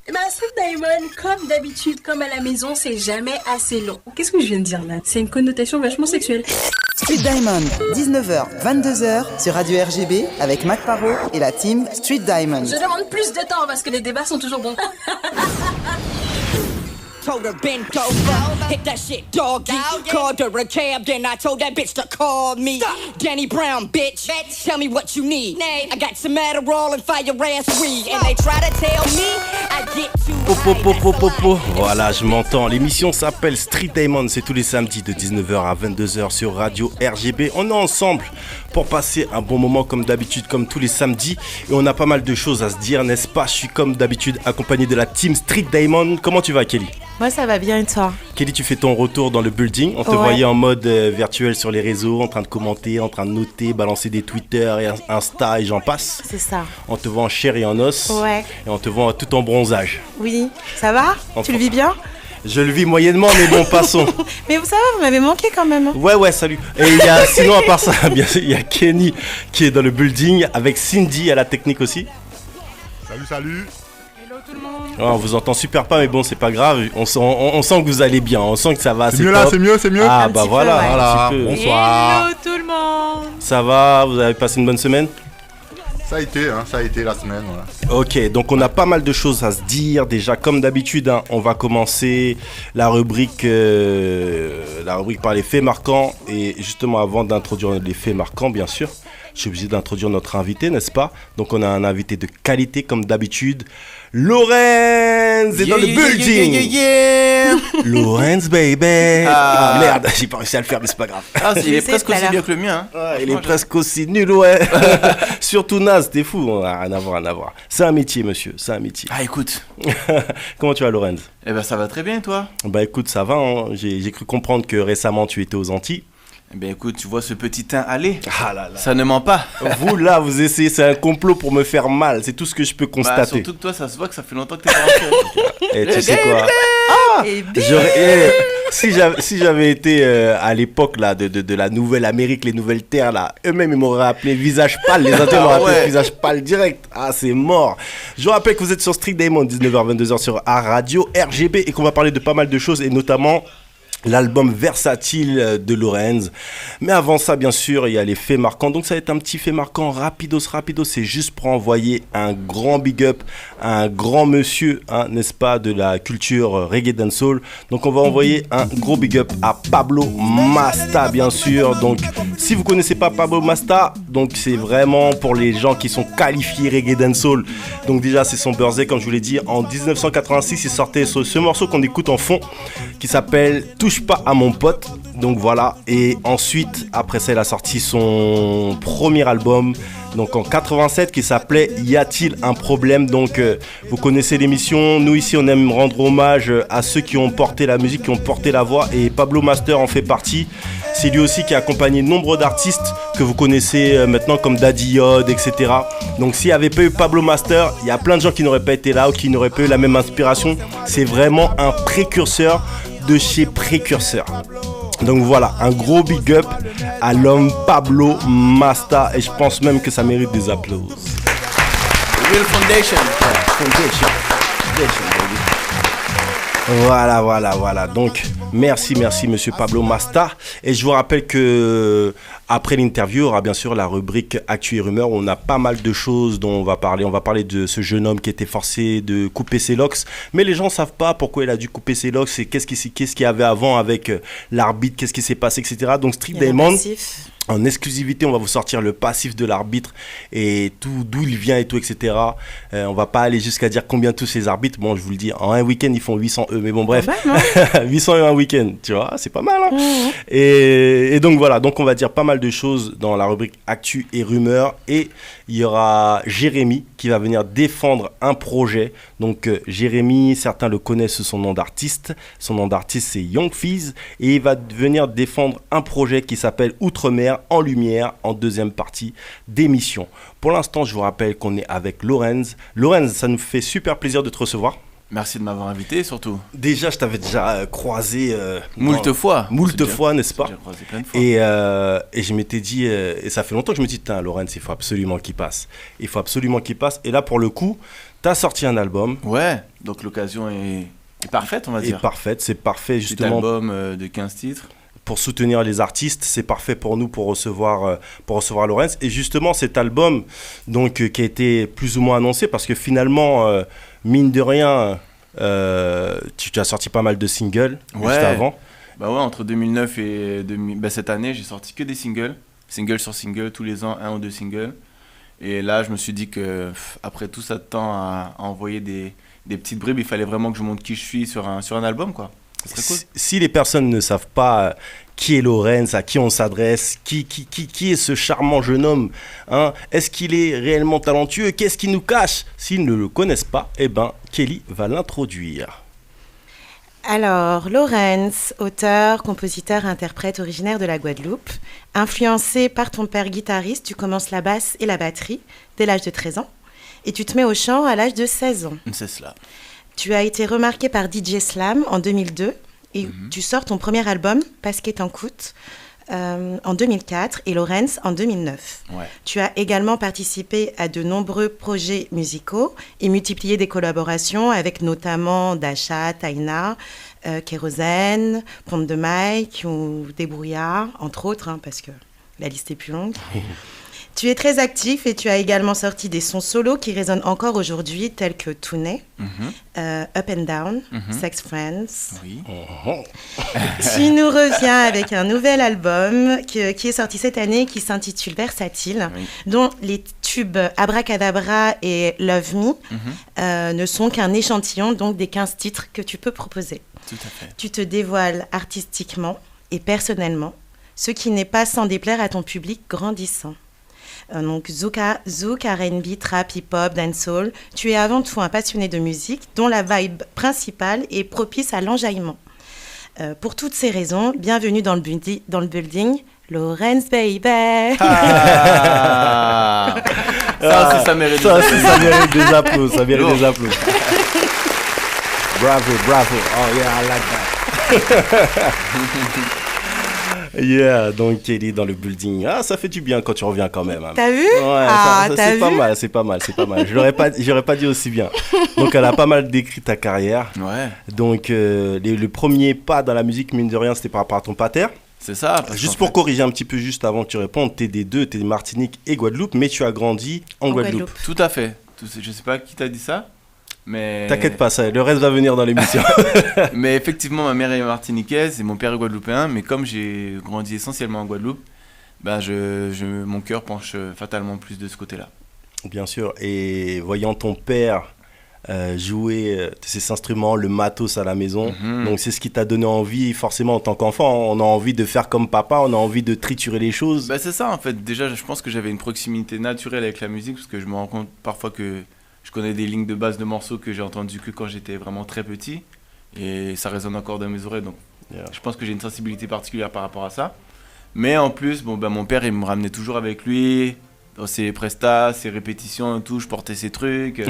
Street Diamond, comme d'habitude, comme à la maison, c'est jamais assez long. Qu'est-ce que je viens de dire là? C'est une connotation vachement sexuelle. Street Diamond, 19h, 22h sur Radio RGB avec Mac Parot et la team Street Diamond. Je demande plus de temps parce que les débats sont toujours bons. Told her bend over, hit that shit doggy. Called her a cab, then I told that bitch to call me. Danny Brown, bitch. Tell me what you need. I got some Adderall and fire ass weed. And they try to tell me I get too high. Voilà, je m'entends. L'émission s'appelle Street Diamond. C'est tous les samedis de 19h à 22h sur Radio RGB. On est ensemble pour passer un bon moment comme d'habitude, comme tous les samedis. Et on a pas mal de choses à se dire, n'est-ce pas? Je suis comme d'habitude accompagné de la team Street Diamond. Comment tu vas, Kelly? Moi ça va bien et toi? Kelly, tu fais ton retour dans le building. On te voyait en mode virtuel sur les réseaux, en train de commenter, en train de noter, balancer des Twitter et Insta et j'en passe. C'est ça. On te voit en chair et en os. Ouais. Et on te voit tout en bronzage. Oui, ça va? Tu le vis bien? Je le vis moyennement, mais bon, passons. Mais ça va, vous m'avez manqué quand même. Ouais, salut. Et sinon, à part ça, bien sûr, il y a Kenny qui est dans le building avec Cindy à la technique aussi. Salut. Hello tout le monde. Oh, on vous entend super pas, mais bon, c'est pas grave. On sent que vous allez bien. On sent que ça va. C'est mieux là, c'est mieux. Ah, bah voilà. Ouais. Un petit peu. Bonsoir. Hello tout le monde. Ça va? Vous avez passé une bonne semaine? Ça a été la semaine, voilà. Ok, donc on a pas mal de choses à se dire. Déjà, comme d'habitude, on va commencer la rubrique par les faits marquants. Et justement, avant d'introduire les faits marquants, bien sûr, je suis obligé d'introduire notre invité, n'est-ce pas? Donc on a un invité de qualité, comme d'habitude. Lorenz est dans le building. Lorenz, baby. Ah merde, j'ai pas réussi à le faire, mais c'est pas grave. Ah, il est presque aussi bien que le mien. Hein. Il est presque aussi nul, ouais. Surtout naze, t'es fou. Rien à voir. C'est un métier, monsieur, c'est un métier. Ah, écoute. Comment tu vas, Lorenz? Eh ben, ça va très bien, et toi? Bah écoute, ça va. Hein. J'ai cru comprendre que récemment tu étais aux Antilles. Eh ben écoute, tu vois ce petit teint aller? Ah là là. Ça ne ment pas. Vous essayez, c'est un complot pour me faire mal. C'est tout ce que je peux constater. Bah, surtout que toi, ça se voit que ça fait longtemps que t'es pas rentré. Et tu sais quoi? Si j'avais été à l'époque là de la nouvelle Amérique, les nouvelles terres là, eux-mêmes ils m'auraient appelé visage pâle, les Indiens m'auraient appelé visage pâle direct. Ah, c'est mort. Je vous rappelle que vous êtes sur Street Diamond, 19h-22h sur Radio RGB et qu'on va parler de pas mal de choses et notamment l'album Versatile de Lorenz. Mais avant ça, bien sûr, il y a les faits marquants. Donc ça va être un petit fait marquant rapidos. C'est juste pour envoyer un grand big up à un grand monsieur, hein, n'est-ce pas, de la culture reggae dancehall. Donc on va envoyer un gros big up à Pablo Masta, bien sûr. Donc si vous connaissez pas Pablo Masta, donc c'est vraiment pour les gens qui sont qualifiés reggae dancehall. Donc déjà c'est son birthday, comme je vous l'ai dit, en 1986 il sortait ce morceau qu'on écoute en fond qui s'appelle Touche pas à mon pote. Donc voilà, et ensuite après ça il a sorti son premier album donc en 87 qui s'appelait Y a-t-il un problème. Donc vous connaissez l'émission, nous ici on aime rendre hommage à ceux qui ont porté la musique, qui ont porté la voix, et Pablo Master en fait partie. C'est lui aussi qui a accompagné nombre d'artistes que vous connaissez maintenant comme Daddy Yod, etc. Donc s'il n'y avait pas eu Pablo Master, il y a plein de gens qui n'auraient pas été là ou qui n'auraient pas eu la même inspiration. C'est vraiment un précurseur de chez précurseur. Donc voilà, un gros big up à l'homme Pablo Masta, et je pense même que ça mérite des applaudissements. Real Foundation. Voilà. Donc merci monsieur Pablo Masta. Et je vous rappelle que après l'interview, il y aura bien sûr la rubrique Actu et Rumeurs où on a pas mal de choses dont on va parler. On va parler de ce jeune homme qui était forcé de couper ses locks. Mais les gens ne savent pas pourquoi il a dû couper ses locks et qu'est-ce qu'il y avait avant avec l'arbitre, qu'est-ce qui s'est passé, etc. Donc Street Diamond, en exclusivité, on va vous sortir le passif de l'arbitre et tout, d'où il vient et tout, etc. On va pas aller jusqu'à dire combien tous ces arbitres. Bon, je vous le dis, en un week-end, ils font 800 mais bon, bref. 800 un week-end, tu vois, c'est pas mal. Hein. Et donc voilà, donc on va dire pas mal de choses dans la rubrique Actu et Rumeurs. Et il y aura Jérémy qui va venir défendre un projet. Donc Jérémy, certains le connaissent, son nom d'artiste. Son nom d'artiste, c'est Young Fizz. Et il va venir défendre un projet qui s'appelle Outre-mer en lumière, en deuxième partie d'émission. Pour l'instant, je vous rappelle qu'on est avec Lorenz. Lorenz, ça nous fait super plaisir de te recevoir. Merci de m'avoir invité, surtout. Déjà, je t'avais déjà croisé... moult fois, n'est-ce pas? Croisé plein de fois. Et je m'étais dit... et ça fait longtemps que je me dis, Lorenz, il faut absolument qu'il passe. Et là, pour le coup, T'as sorti un album. Ouais, donc l'occasion est parfaite, on va dire. C'est parfait Petit justement. album de 15 titres. Pour soutenir les artistes, c'est parfait pour nous pour recevoir Lorenz. Et justement, cet album, donc, qui a été plus ou moins annoncé, parce que finalement, mine de rien, tu as sorti pas mal de singles juste avant. Bah ouais, entre 2009 et cette année, j'ai sorti que des singles sur single, tous les ans, 1 ou 2 singles. Et là, je me suis dit que après tout ça de temps à envoyer des petites bribes, il fallait vraiment que je montre qui je suis sur un album, quoi. Ça serait cool. Si les personnes ne savent pas qui est Lorenz, à qui on s'adresse, qui est ce charmant jeune homme, hein, est-ce qu'il est réellement talentueux, qu'est-ce qu'il nous cache? S'ils ne le connaissent pas, eh ben, Kelly va l'introduire. Alors, Lorenz, auteur, compositeur, interprète originaire de la Guadeloupe. Influencé par ton père guitariste, tu commences la basse et la batterie dès l'âge de 13 ans. Et tu te mets au chant à l'âge de 16 ans. C'est cela. Tu as été remarqué par DJ Slam en 2002 et tu sors ton premier album, Pasquet en Coute, en 2004 et Lorenz en 2009. Ouais. Tu as également participé à de nombreux projets musicaux et multiplié des collaborations avec notamment Dasha, Taina, Kérosène, Pompe de Mike ou Débrouillard, entre autres, hein, parce que la liste est plus longue. Tu es très actif et tu as également sorti des sons solos qui résonnent encore aujourd'hui, tels que Touné, Up and Down, Sex Friends. Oui. Tu nous reviens avec un nouvel album qui est sorti cette année, qui s'intitule Versatile, dont les tubes Abracadabra et Love Me ne sont qu'un échantillon donc des 15 titres que tu peux proposer. Tout à fait. Tu te dévoiles artistiquement et personnellement, ce qui n'est pas sans déplaire à ton public grandissant. Donc Zouk, R&B, Trap, Hip-Hop, Dancehall. Tu es avant tout un passionné de musique dont la vibe principale est propice à l'enjaillement. Pour toutes ces raisons, bienvenue dans le building, Lorenz Baby. Ça mérite ça mérite des applaudissements. Ça mérite des applaudissements. Bravo. Oh yeah, I like that. Yeah, donc Kelly dans le building. Ah, ça fait du bien quand tu reviens quand même. Hein. T'as vu? Ouais, c'est pas mal. J'aurais pas dit aussi bien. Donc elle a pas mal décrit ta carrière. Ouais. Donc le premier pas dans la musique, mine de rien, c'était par rapport à ton pater. C'est ça. Juste pour corriger un petit peu, juste avant que tu répondes, t'es des deux, t'es Martinique et Guadeloupe, mais tu as grandi en Guadeloupe. Tout à fait. Je sais pas qui t'a dit ça. Mais... T'inquiète pas, le reste va venir dans l'émission. Mais effectivement, ma mère est martiniquaise et mon père est guadeloupéen. Mais comme j'ai grandi essentiellement en Guadeloupe, ben mon cœur penche fatalement plus de ce côté-là. Bien sûr. Et voyant ton père jouer ces instruments, le matos à la maison, donc c'est ce qui t'a donné envie, forcément en tant qu'enfant, on a envie de faire comme papa, on a envie de triturer les choses. Ben c'est ça en fait. Déjà, je pense que j'avais une proximité naturelle avec la musique parce que je me rends compte parfois que je connais des lignes de base de morceaux que j'ai entendus que quand j'étais vraiment très petit et ça résonne encore dans mes oreilles, donc je pense que j'ai une sensibilité particulière par rapport à ça. Mais en plus, mon père il me ramenait toujours avec lui dans ses prestats, ses répétitions et tout, je portais ses trucs,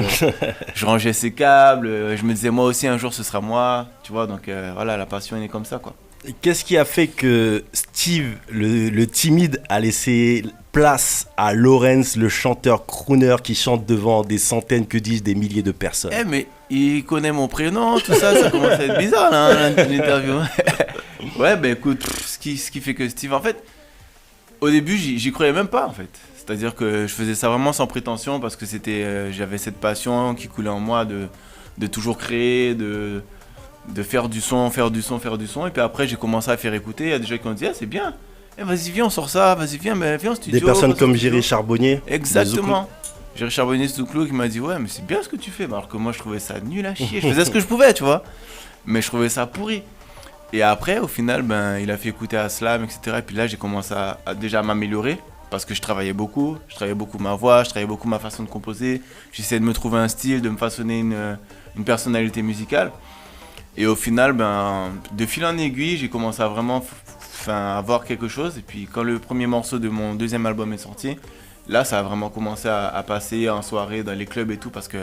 je rangeais ses câbles, je me disais moi aussi un jour ce sera moi, tu vois, donc voilà, la passion elle est comme ça quoi. Qu'est-ce qui a fait que Steve, le timide, a laissé place à Lorenz, le chanteur crooner qui chante devant des centaines, que dis-je, des milliers de personnes? Mais il connaît mon prénom, tout ça, ça commence à être bizarre là, l'interview. Ouais, écoute, ce qui fait que Steve, en fait, au début, j'y croyais même pas en fait. C'est-à-dire que je faisais ça vraiment sans prétention parce que j'avais cette passion qui coulait en moi de toujours créer, de faire du son. Et puis après, j'ai commencé à faire écouter. Il y a des gens qui ont dit, c'est bien. Vas-y, viens, on sort ça. Vas-y, viens en studio. Des personnes comme Jerry Charbonnier. Exactement. Jerry Charbonnier Zouklou qui m'a dit, ouais, mais c'est bien ce que tu fais. Alors que moi, je trouvais ça nul à chier. Je faisais ce que je pouvais, tu vois. Mais je trouvais ça pourri. Et après, au final, il a fait écouter à Slam, etc. Et puis là, j'ai commencé à déjà m'améliorer. Parce que je travaillais beaucoup ma voix, je travaillais beaucoup ma façon de composer. J'essayais de me trouver un style, de me façonner une personnalité musicale. Et au final, de fil en aiguille, j'ai commencé à vraiment avoir quelque chose. Et puis quand le premier morceau de mon deuxième album est sorti, là, ça a vraiment commencé à passer en soirée, dans les clubs et tout, parce que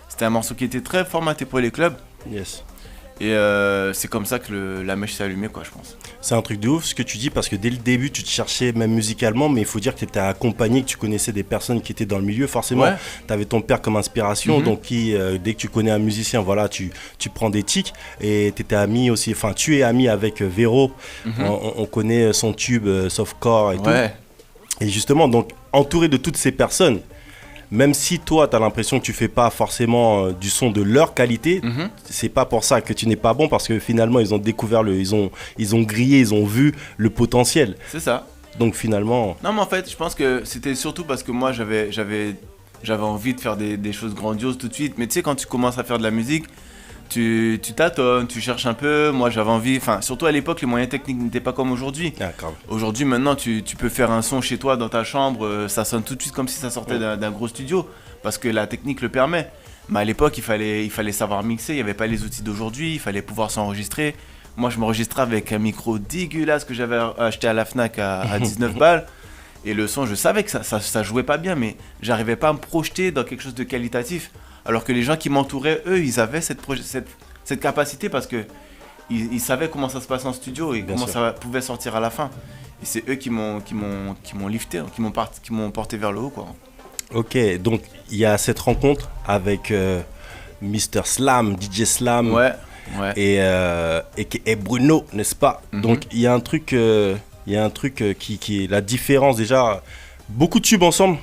c'était un morceau qui était très formaté pour les clubs. Yes. Et c'est comme ça que la mèche s'est allumée, quoi, je pense. C'est un truc de ouf ce que tu dis, parce que dès le début, tu te cherchais même musicalement, mais il faut dire que tu étais accompagné, que tu connaissais des personnes qui étaient dans le milieu. Forcément, tu avais ton père comme inspiration, donc dès que tu connais un musicien, voilà, tu prends des tics. Et tu étais ami aussi, enfin, tu es ami avec Véro. On connaît son tube Softcore et tout. Et justement, donc, entouré de toutes ces personnes, même si toi, tu as l'impression que tu fais pas forcément du son de leur qualité, c'est pas pour ça que tu n'es pas bon, parce que finalement, ils ont découvert, ils ont grillé, ils ont vu le potentiel. C'est ça. Donc finalement... Non, mais en fait, je pense que c'était surtout parce que moi, j'avais envie de faire des choses grandioses tout de suite. Mais tu sais, quand tu commences à faire de la musique, tu tâtonnes, tu cherches un peu. Moi, j'avais envie, enfin, surtout à l'époque, les moyens techniques n'étaient pas comme aujourd'hui. Aujourd'hui, maintenant, tu peux faire un son chez toi, dans ta chambre, ça sonne tout de suite comme si ça sortait d'un gros studio, parce que la technique le permet. Mais à l'époque, il fallait savoir mixer, il n'y avait pas les outils d'aujourd'hui, il fallait pouvoir s'enregistrer. Moi, je m'enregistrais avec un micro dégueulasse que j'avais acheté à la Fnac à 19 balles. Et le son, je savais que ça jouait pas bien, mais j'arrivais pas à me projeter dans quelque chose de qualitatif. Alors que les gens qui m'entouraient, eux, ils avaient cette capacité, parce que ils savaient comment ça se passe en studio et comment ça pouvait sortir à la fin. Et c'est eux qui m'ont lifté, qui m'ont porté vers le haut, quoi. Ok, donc il y a cette rencontre avec Mr. Slam, DJ Slam, et Bruno, n'est-ce pas? Donc il y a un truc, qui est la différence déjà. Beaucoup de tubes ensemble.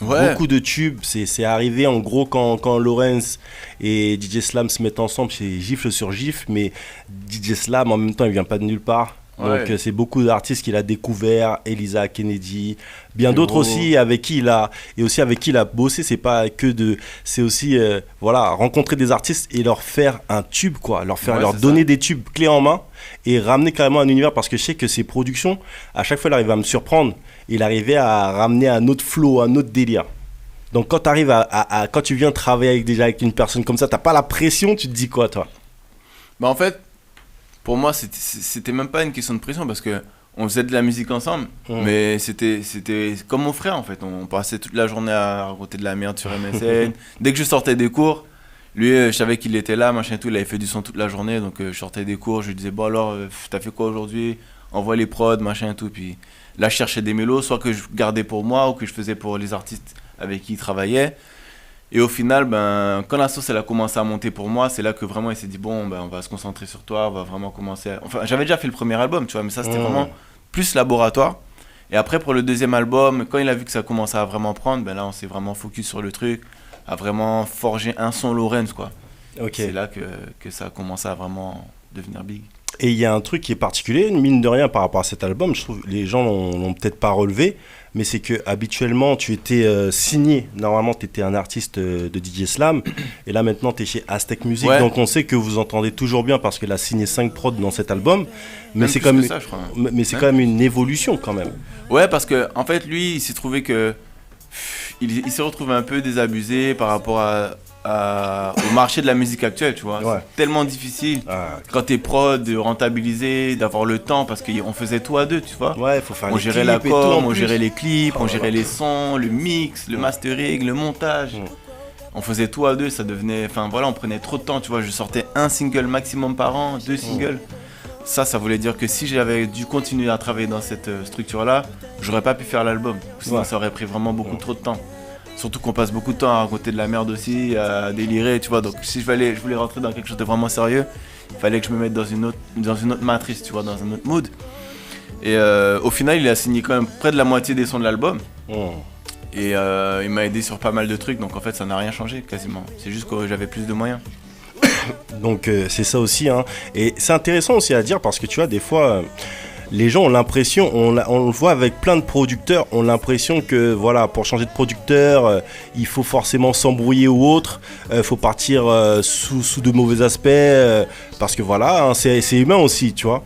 Beaucoup de tubes, c'est arrivé en gros quand Lorenz et DJ Slam se mettent ensemble, c'est gifle sur gifle, mais DJ Slam en même temps il vient pas de nulle part. Donc c'est beaucoup d'artistes qu'il a découvert, Elisa Kennedy, bien d'autres aussi avec qui il a bossé. C'est pas que c'est aussi rencontrer des artistes et leur faire un tube, quoi, leur donner des tubes clés en main et ramener carrément un univers, parce que je sais que ses productions, à chaque fois il arrive à me surprendre, il arrivait à ramener un autre flow, un autre délire. Donc quand tu arrives quand tu viens travailler avec une personne comme ça, t'as pas la pression, tu te dis quoi, toi? Bah en fait, pour moi, c'était même pas une question de pression, parce que on faisait de la musique ensemble, mais c'était comme mon frère, en fait. On passait toute la journée à raconter de la merde sur MSN. Dès que je sortais des cours, lui, je savais qu'il était là, machin tout, il avait fait du son toute la journée, donc je sortais des cours, je lui disais, bon alors, t'as fait quoi aujourd'hui? Envoie les prods, machin tout, puis là je cherchais des mélos, soit que je gardais pour moi ou que je faisais pour les artistes avec qui il travaillait. Et au final, quand la sauce elle a commencé à monter pour moi, c'est là que vraiment il s'est dit, bon, on va se concentrer sur toi, on va vraiment commencer à... Enfin, j'avais déjà fait le premier album, tu vois, mais ça c'était vraiment plus laboratoire. Et après, pour le deuxième album, quand il a vu que ça commençait à vraiment prendre, là on s'est vraiment focus sur le truc, à vraiment forger un son Lorenz, quoi. C'est là que ça a commencé à vraiment devenir big. Et il y a un truc qui est particulier, mine de rien, par rapport à cet album, je trouve que les gens l'ont peut-être pas relevé, mais c'est que habituellement tu étais signé, normalement tu étais un artiste de DJ Slam, et là maintenant tu es chez Aztec Music, donc on sait que vous entendez toujours bien parce qu'il a signé 5 prods dans cet album, mais c'est quand même une évolution quand même. Ouais, parce que en fait lui il s'est trouvé que il s'est retrouvé un peu désabusé par rapport au marché de la musique actuelle, tu vois. C'est tellement difficile quand t'es prod de rentabiliser, d'avoir le temps, parce qu'on faisait tout à deux, tu vois. Faut faire on gérait la com, on gérait les clips, on gérait les sons, le mix, le mastering, le montage. On faisait tout à deux, ça devenait... Enfin voilà, on prenait trop de temps, tu vois. Je sortais un single maximum par an, 2 singles. Ça voulait dire que si j'avais dû continuer à travailler dans cette structure-là, j'aurais pas pu faire l'album. Sinon ça aurait pris vraiment beaucoup trop de temps. Surtout qu'on passe beaucoup de temps à raconter de la merde aussi, à délirer, tu vois. Donc si je voulais rentrer dans quelque chose de vraiment sérieux, il fallait que je me mette dans une autre matrice, tu vois, dans un autre mood. Et au final, il a signé quand même près de la moitié des sons de l'album. Et il m'a aidé sur pas mal de trucs, donc en fait ça n'a rien changé quasiment. C'est juste que j'avais plus de moyens. Donc c'est ça aussi, hein. Et c'est intéressant aussi à dire, parce que tu vois, des fois... les gens ont l'impression, on le voit avec plein de producteurs, ont l'impression que voilà, pour changer de producteur, il faut forcément s'embrouiller ou autre, faut partir sous de mauvais aspects, parce que voilà, hein, c'est humain aussi, tu vois.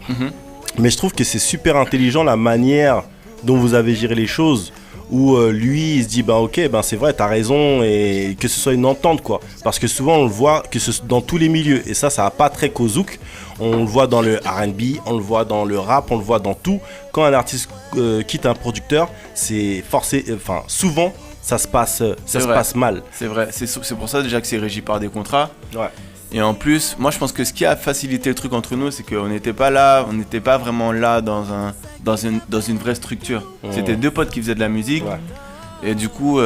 Mais je trouve que c'est super intelligent la manière dont vous avez géré les choses, où lui il se dit ok, c'est vrai, t'as raison, et que ce soit une entente, quoi. Parce que souvent on le voit dans tous les milieux, et ça va pas très qu'au zouk. On le voit dans le R&B, on le voit dans le rap, on le voit dans tout. Quand un artiste quitte un producteur, c'est forcé, souvent ça se passe mal. C'est vrai, c'est pour ça déjà que c'est régi par des contrats. Et en plus, moi je pense que ce qui a facilité le truc entre nous, c'est qu'on n'était pas vraiment là dans une vraie structure. C'était 2 potes qui faisaient de la musique. Ouais. Et du coup...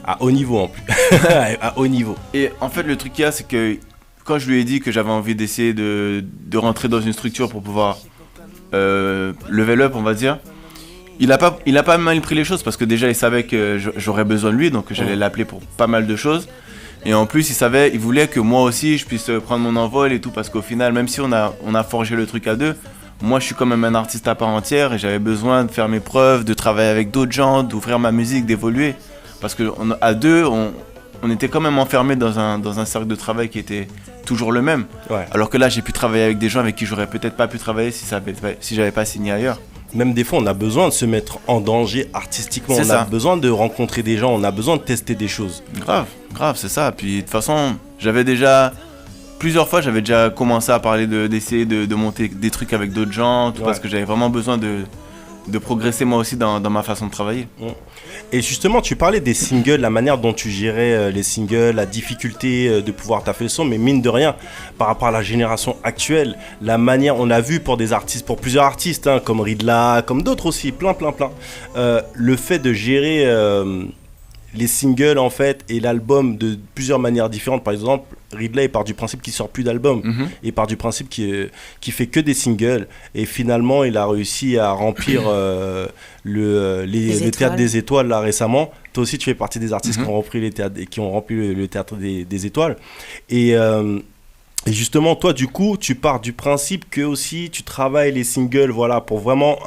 à haut niveau en plus. À haut niveau. Et en fait, le truc qu'il y a, c'est que quand je lui ai dit que j'avais envie d'essayer de rentrer dans une structure pour pouvoir level up, on va dire, il a pas mal pris les choses parce que déjà il savait que j'aurais besoin de lui, donc j'allais l'appeler pour pas mal de choses. Et en plus, il voulait que moi aussi je puisse prendre mon envol et tout, parce qu'au final, même si on a forgé le truc à 2, moi je suis quand même un artiste à part entière et j'avais besoin de faire mes preuves, de travailler avec d'autres gens, d'ouvrir ma musique, d'évoluer. Parce qu'à 2, on était quand même enfermés dans un cercle de travail qui était toujours le même. Ouais. Alors que là, j'ai pu travailler avec des gens avec qui j'aurais peut-être pas pu travailler si j'avais pas signé ailleurs. Même des fois, on a besoin de se mettre en danger artistiquement. On a besoin de rencontrer des gens, on a besoin de tester des choses. Grave, c'est ça. Puis de toute façon, plusieurs fois, j'avais déjà commencé à parler d'essayer de monter des trucs avec d'autres gens, tout, parce que j'avais vraiment besoin de progresser moi aussi dans ma façon de travailler. Et justement, tu parlais des singles, la manière dont tu gérais les singles, la difficulté de pouvoir taffer le son, mais mine de rien, par rapport à la génération actuelle, la manière, on a vu pour plusieurs artistes, hein, comme Ridla, comme d'autres aussi, plein, le fait de gérer les singles en fait et l'album de plusieurs manières différentes. Par exemple, Ridley part du principe qu'il sort plus d'albums, il part du principe qu'il fait que des singles, et finalement il a réussi à remplir le théâtre des étoiles là récemment. Toi aussi tu fais partie des artistes qui ont rempli le théâtre des étoiles, et justement, toi, du coup, tu pars du principe que aussi tu travailles les singles, voilà, pour vraiment,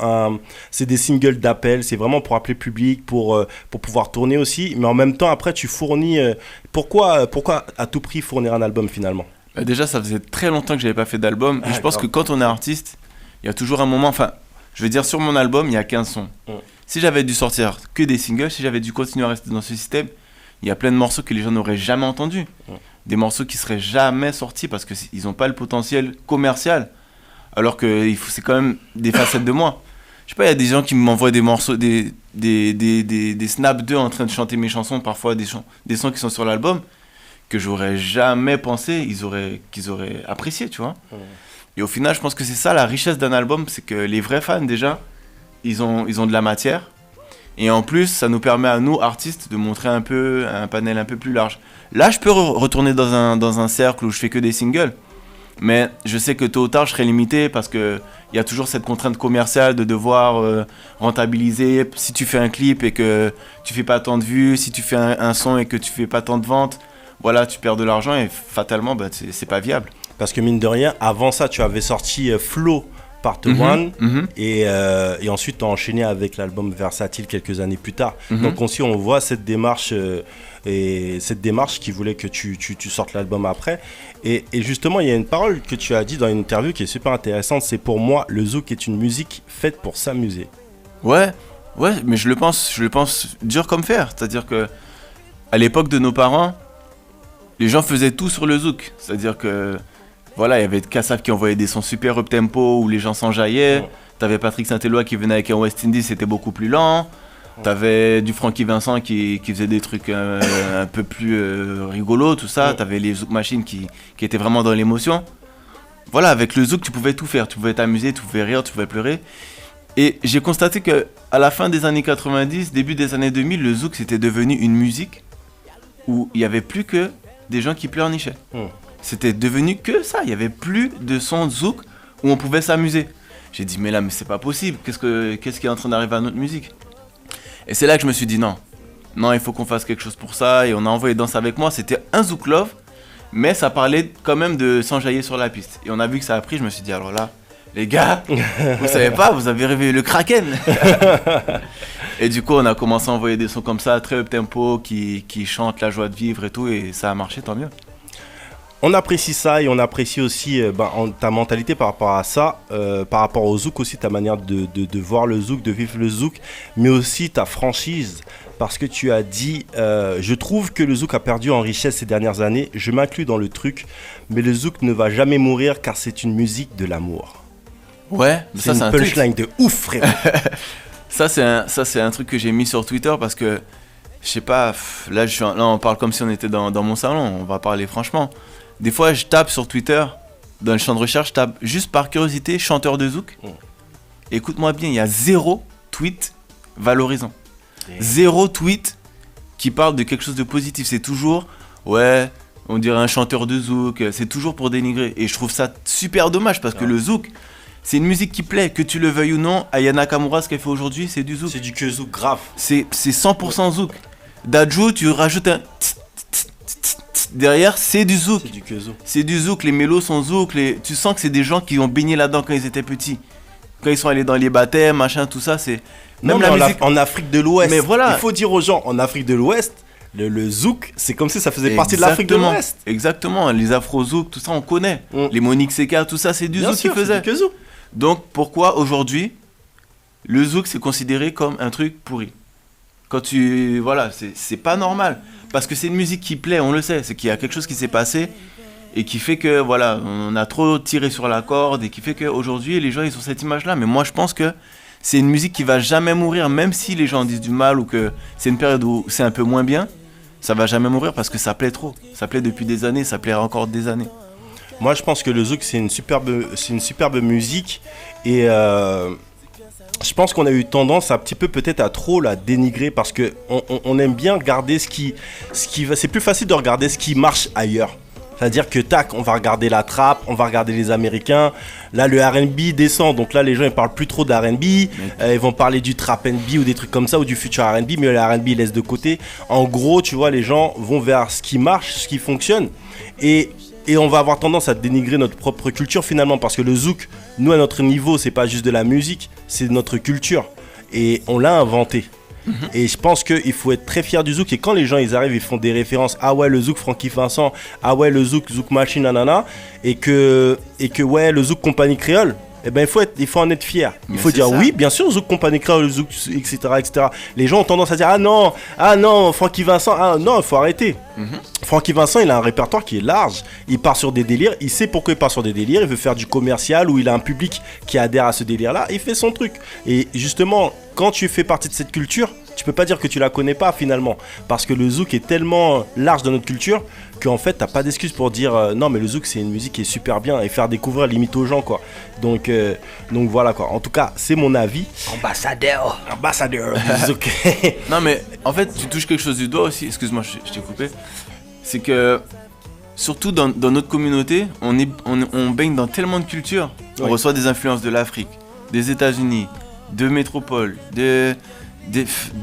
c'est des singles d'appel, c'est vraiment pour appeler le public, pour pouvoir tourner aussi, mais en même temps, après, tu fournis. Pourquoi à tout prix fournir un album finalement ? Déjà, ça faisait très longtemps que j'avais pas fait d'album, et je pense que quand on est artiste, il y a toujours un moment, enfin, je veux dire, sur mon album, il y a 15 sons. Si j'avais dû sortir que des singles, si j'avais dû continuer à rester dans ce système, il y a plein de morceaux que les gens n'auraient jamais entendus. Des morceaux qui seraient jamais sortis parce qu'ils n'ont pas le potentiel commercial. Alors que c'est quand même des facettes de moi. Je sais pas, il y a des gens qui m'envoient des morceaux, des snaps d'eux en train de chanter mes chansons, parfois des sons qui sont sur l'album, que j'aurais jamais pensé qu'ils auraient apprécié, tu vois. Et au final, je pense que c'est ça la richesse d'un album, c'est que les vrais fans, déjà, ils ont de la matière. Et en plus, ça nous permet à nous, artistes, de montrer un panel un peu plus large. Là, je peux retourner dans un cercle où je fais que des singles. Mais je sais que tôt ou tard, je serai limité parce qu'il y a toujours cette contrainte commerciale de devoir rentabiliser. Si tu fais un clip et que tu fais pas tant de vues, si tu fais un son et que tu fais pas tant de ventes, voilà, tu perds de l'argent et fatalement, c'est pas viable. Parce que mine de rien, avant ça, tu avais sorti Flow Part 1 et ensuite tu as enchaîné avec l'album Versatile quelques années plus tard. Donc aussi on voit cette démarche qui voulait que tu sortes l'album après. Et justement, il y a une parole que tu as dit dans une interview qui est super intéressante, c'est pour moi, le zouk est une musique faite pour s'amuser. Ouais, mais je le pense dur comme fer. C'est-à-dire que à l'époque de nos parents, les gens faisaient tout sur le zouk. C'est-à-dire que voilà, il y avait Kassav qui envoyait des sons super up-tempo où les gens s'enjaillaient. T'avais Patrick Saint-Éloi qui venait avec un West Indies, c'était beaucoup plus lent. T'avais du Frankie Vincent qui faisait des trucs un peu plus rigolos, tout ça. T'avais les Zouk Machines qui étaient vraiment dans l'émotion. Voilà, avec le zouk, tu pouvais tout faire. Tu pouvais t'amuser, tu pouvais rire, tu pouvais pleurer. Et j'ai constaté qu'à la fin des années 90, début des années 2000, le zouk c'était devenu une musique où il n'y avait plus que des gens qui pleurnichaient. C'était devenu que ça, il n'y avait plus de son zouk où on pouvait s'amuser. J'ai dit mais c'est pas possible, qu'est-ce qui est en train d'arriver à notre musique? Et c'est là que je me suis dit non, il faut qu'on fasse quelque chose pour ça. Et on a envoyé Danse avec moi, c'était un zouk love, mais ça parlait quand même de s'enjailler sur la piste. Et on a vu que ça a pris, je me suis dit alors là, les gars, vous savez pas, vous avez réveillé le Kraken. Et du coup on a commencé à envoyer des sons comme ça, très up tempo, qui chantent la joie de vivre et tout, et ça a marché, tant mieux. On apprécie ça et on apprécie aussi ta mentalité par rapport à ça, par rapport au zouk aussi, ta manière de voir le zouk, de vivre le zouk, mais aussi ta franchise, parce que tu as dit je trouve que le zouk a perdu en richesse ces dernières années, je m'inclus dans le truc, mais le zouk ne va jamais mourir car c'est une musique de l'amour. Ouais, c'est une punchline de ouf, frère. Ça c'est un truc que j'ai mis sur Twitter parce que je sais pas, là on parle comme si on était dans mon salon, on va parler franchement. Des fois, je tape sur Twitter, dans le champ de recherche, je tape juste par curiosité chanteur de zouk. Écoute-moi bien, il y a 0 tweet valorisant. 0 tweet qui parle de quelque chose de positif. C'est toujours, ouais, on dirait un chanteur de zouk. C'est toujours pour dénigrer. Et je trouve ça super dommage parce que le zouk, c'est une musique qui plaît. Que tu le veuilles ou non, Aya Nakamura, ce qu'elle fait aujourd'hui, c'est du zouk. C'est du que zouk grave. C'est 100% zouk. Dadju, tu rajoutes un derrière, c'est du zouk. C'est du que zouk. C'est du zouk, les mélos sont zouk. Tu sens que c'est des gens qui ont baigné là-dedans quand ils étaient petits. Quand ils sont allés dans les baptêmes, machin, tout ça, c'est... Même la musique en Afrique de l'Ouest. Mais voilà. Il faut dire aux gens, en Afrique de l'Ouest, le zouk, c'est comme si ça faisait partie de l'Afrique de l'Ouest. Exactement, les afro-zouk, tout ça, on connaît. Les Monique Seka, tout ça, c'est du zouk qu'ils faisaient. C'est du zouk. Donc, pourquoi aujourd'hui, le zouk, c'est considéré comme un truc pourri? Quand tu... Voilà, c'est pas normal. Parce que c'est une musique qui plaît, on le sait. C'est qu'il y a quelque chose qui s'est passé et qui fait que, voilà, on a trop tiré sur la corde et qui fait qu'aujourd'hui, les gens, ils ont cette image-là. Mais moi, je pense que c'est une musique qui va jamais mourir, même si les gens disent du mal ou que c'est une période où c'est un peu moins bien, ça va jamais mourir parce que ça plaît trop. Ça plaît depuis des années, ça plaira encore des années. Moi, je pense que le zouk, c'est une superbe musique et je pense qu'on a eu tendance un petit peu peut-être à trop la dénigrer parce que on aime bien regarder ce qui va. C'est plus facile de regarder ce qui marche ailleurs. C'est-à-dire que tac, on va regarder la trap, on va regarder les Américains. Là, le R&B descend, donc là, les gens ils parlent plus trop d'R&B. Ils vont parler du trap R&B ou des trucs comme ça ou du future R&B, mais le R&B ils laissent de côté. En gros, tu vois, les gens vont vers ce qui marche, ce qui fonctionne, et on va avoir tendance à dénigrer notre propre culture finalement, parce que le zouk, nous à notre niveau, c'est pas juste de la musique, c'est notre culture, et on l'a inventé. Et je pense qu'il faut être très fier du zouk. Et quand les gens ils arrivent, ils font des références. Ah ouais, le zouk Francky Vincent. Ah ouais, le zouk Machine, nanana. Et que ouais, le zouk Compagnie Créole. Eh ben il faut en être fier. Il faut dire ça. Oui, bien sûr, zouk Compagnie Créole, zouk, etc., etc. Les gens ont tendance à dire ah non, Francky Vincent. Ah non, il faut arrêter. Francky Vincent, il a un répertoire qui est large. Il part sur des délires. Il sait pourquoi il part sur des délires. Il veut faire du commercial ou il a un public qui adhère à ce délire-là. Il fait son truc. Et justement, quand tu fais partie de cette culture, tu peux pas dire que tu la connais pas finalement, parce que le zouk est tellement large dans notre culture qu'en fait t'as pas d'excuse pour dire non mais le zouk c'est une musique qui est super bien et faire découvrir limite aux gens quoi. Donc voilà quoi. En tout cas c'est mon avis. Ambassadeur du zouk. Non mais en fait tu touches quelque chose du doigt aussi. Excuse-moi je t'ai coupé. C'est que surtout dans notre communauté on baigne dans tellement de cultures. On reçoit des influences de l'Afrique, des États-Unis, de métropole, de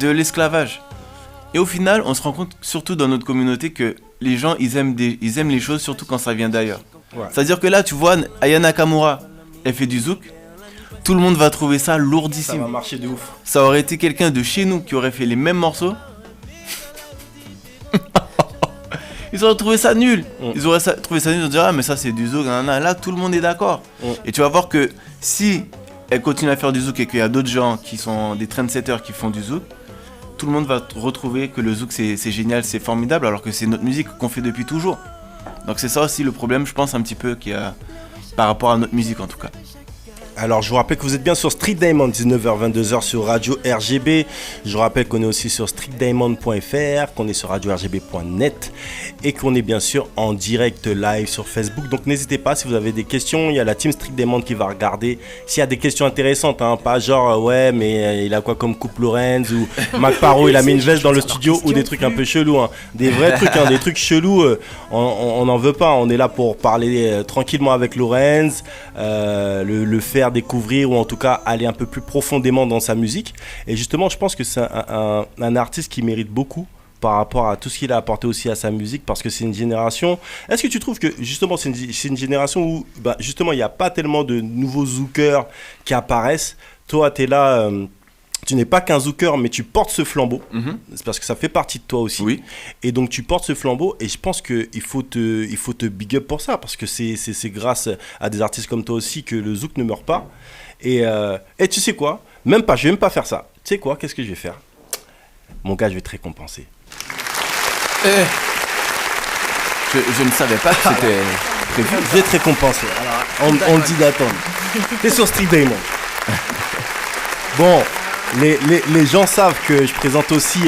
l'esclavage. Et au final, on se rend compte, surtout dans notre communauté, que les gens, ils aiment les choses, surtout quand ça vient d'ailleurs. Ouais. C'est-à-dire que là, tu vois, Aya Nakamura, elle fait du zouk, tout le monde va trouver ça lourdissime. Ça va marcher de ouf. Ça aurait été quelqu'un de chez nous qui aurait fait les mêmes morceaux. Ils auraient trouvé ça nul. Ils auraient trouvé ça nul, ils auraient dit, ah, mais ça, c'est du zouk. Là, tout le monde est d'accord. Et tu vas voir que si elle continue à faire du zouk et qu'il y a d'autres gens qui sont des trendsetters qui font du zouk, tout le monde va retrouver que le zouk c'est génial, c'est formidable, alors que c'est notre musique qu'on fait depuis toujours. Donc c'est ça aussi le problème, je pense, un petit peu qu'il y a par rapport à notre musique en tout cas. Alors je vous rappelle que vous êtes bien sur Street Diamond, 19h-22h sur Radio RGB. Je vous rappelle qu'on est aussi sur streetdiamond.fr, qu'on est sur radio-rgb.net et qu'on est bien sûr en direct live sur Facebook. Donc n'hésitez pas, si vous avez des questions, il y a la team Street Diamond qui va regarder. S'il y a des questions intéressantes, hein, pas genre ouais mais il a quoi comme coupe Lorenz ou Mac Paro il a mis une veste dans le studio ou des trucs un peu chelous, hein. Des vrais trucs, hein, des trucs chelous, on n'en veut pas, on est là pour parler tranquillement avec Lorenz, le faire découvrir ou en tout cas aller un peu plus profondément dans sa musique. Et justement je pense que c'est un artiste qui mérite beaucoup par rapport à tout ce qu'il a apporté aussi à sa musique, parce que c'est une génération. Est-ce que tu trouves que justement c'est une génération où justement il n'y a pas tellement de nouveaux zoukers qui apparaissent? Toi tu es là, tu n'es pas qu'un zouker, mais tu portes ce flambeau. C'est parce que ça fait partie de toi aussi. Oui. Et donc tu portes ce flambeau et je pense qu'il faut te big up pour ça, parce que c'est grâce à des artistes comme toi aussi que le zouk ne meurt pas. Et tu sais quoi? Je vais même pas faire ça. Tu sais quoi? Qu'est-ce que je vais faire? Mon gars, je vais te récompenser. Je ne savais pas que c'était prévu. Je vais te récompenser. Alors, on dit d'attendre. T'es sur Street Diamond. Bon. Les gens savent que je présente aussi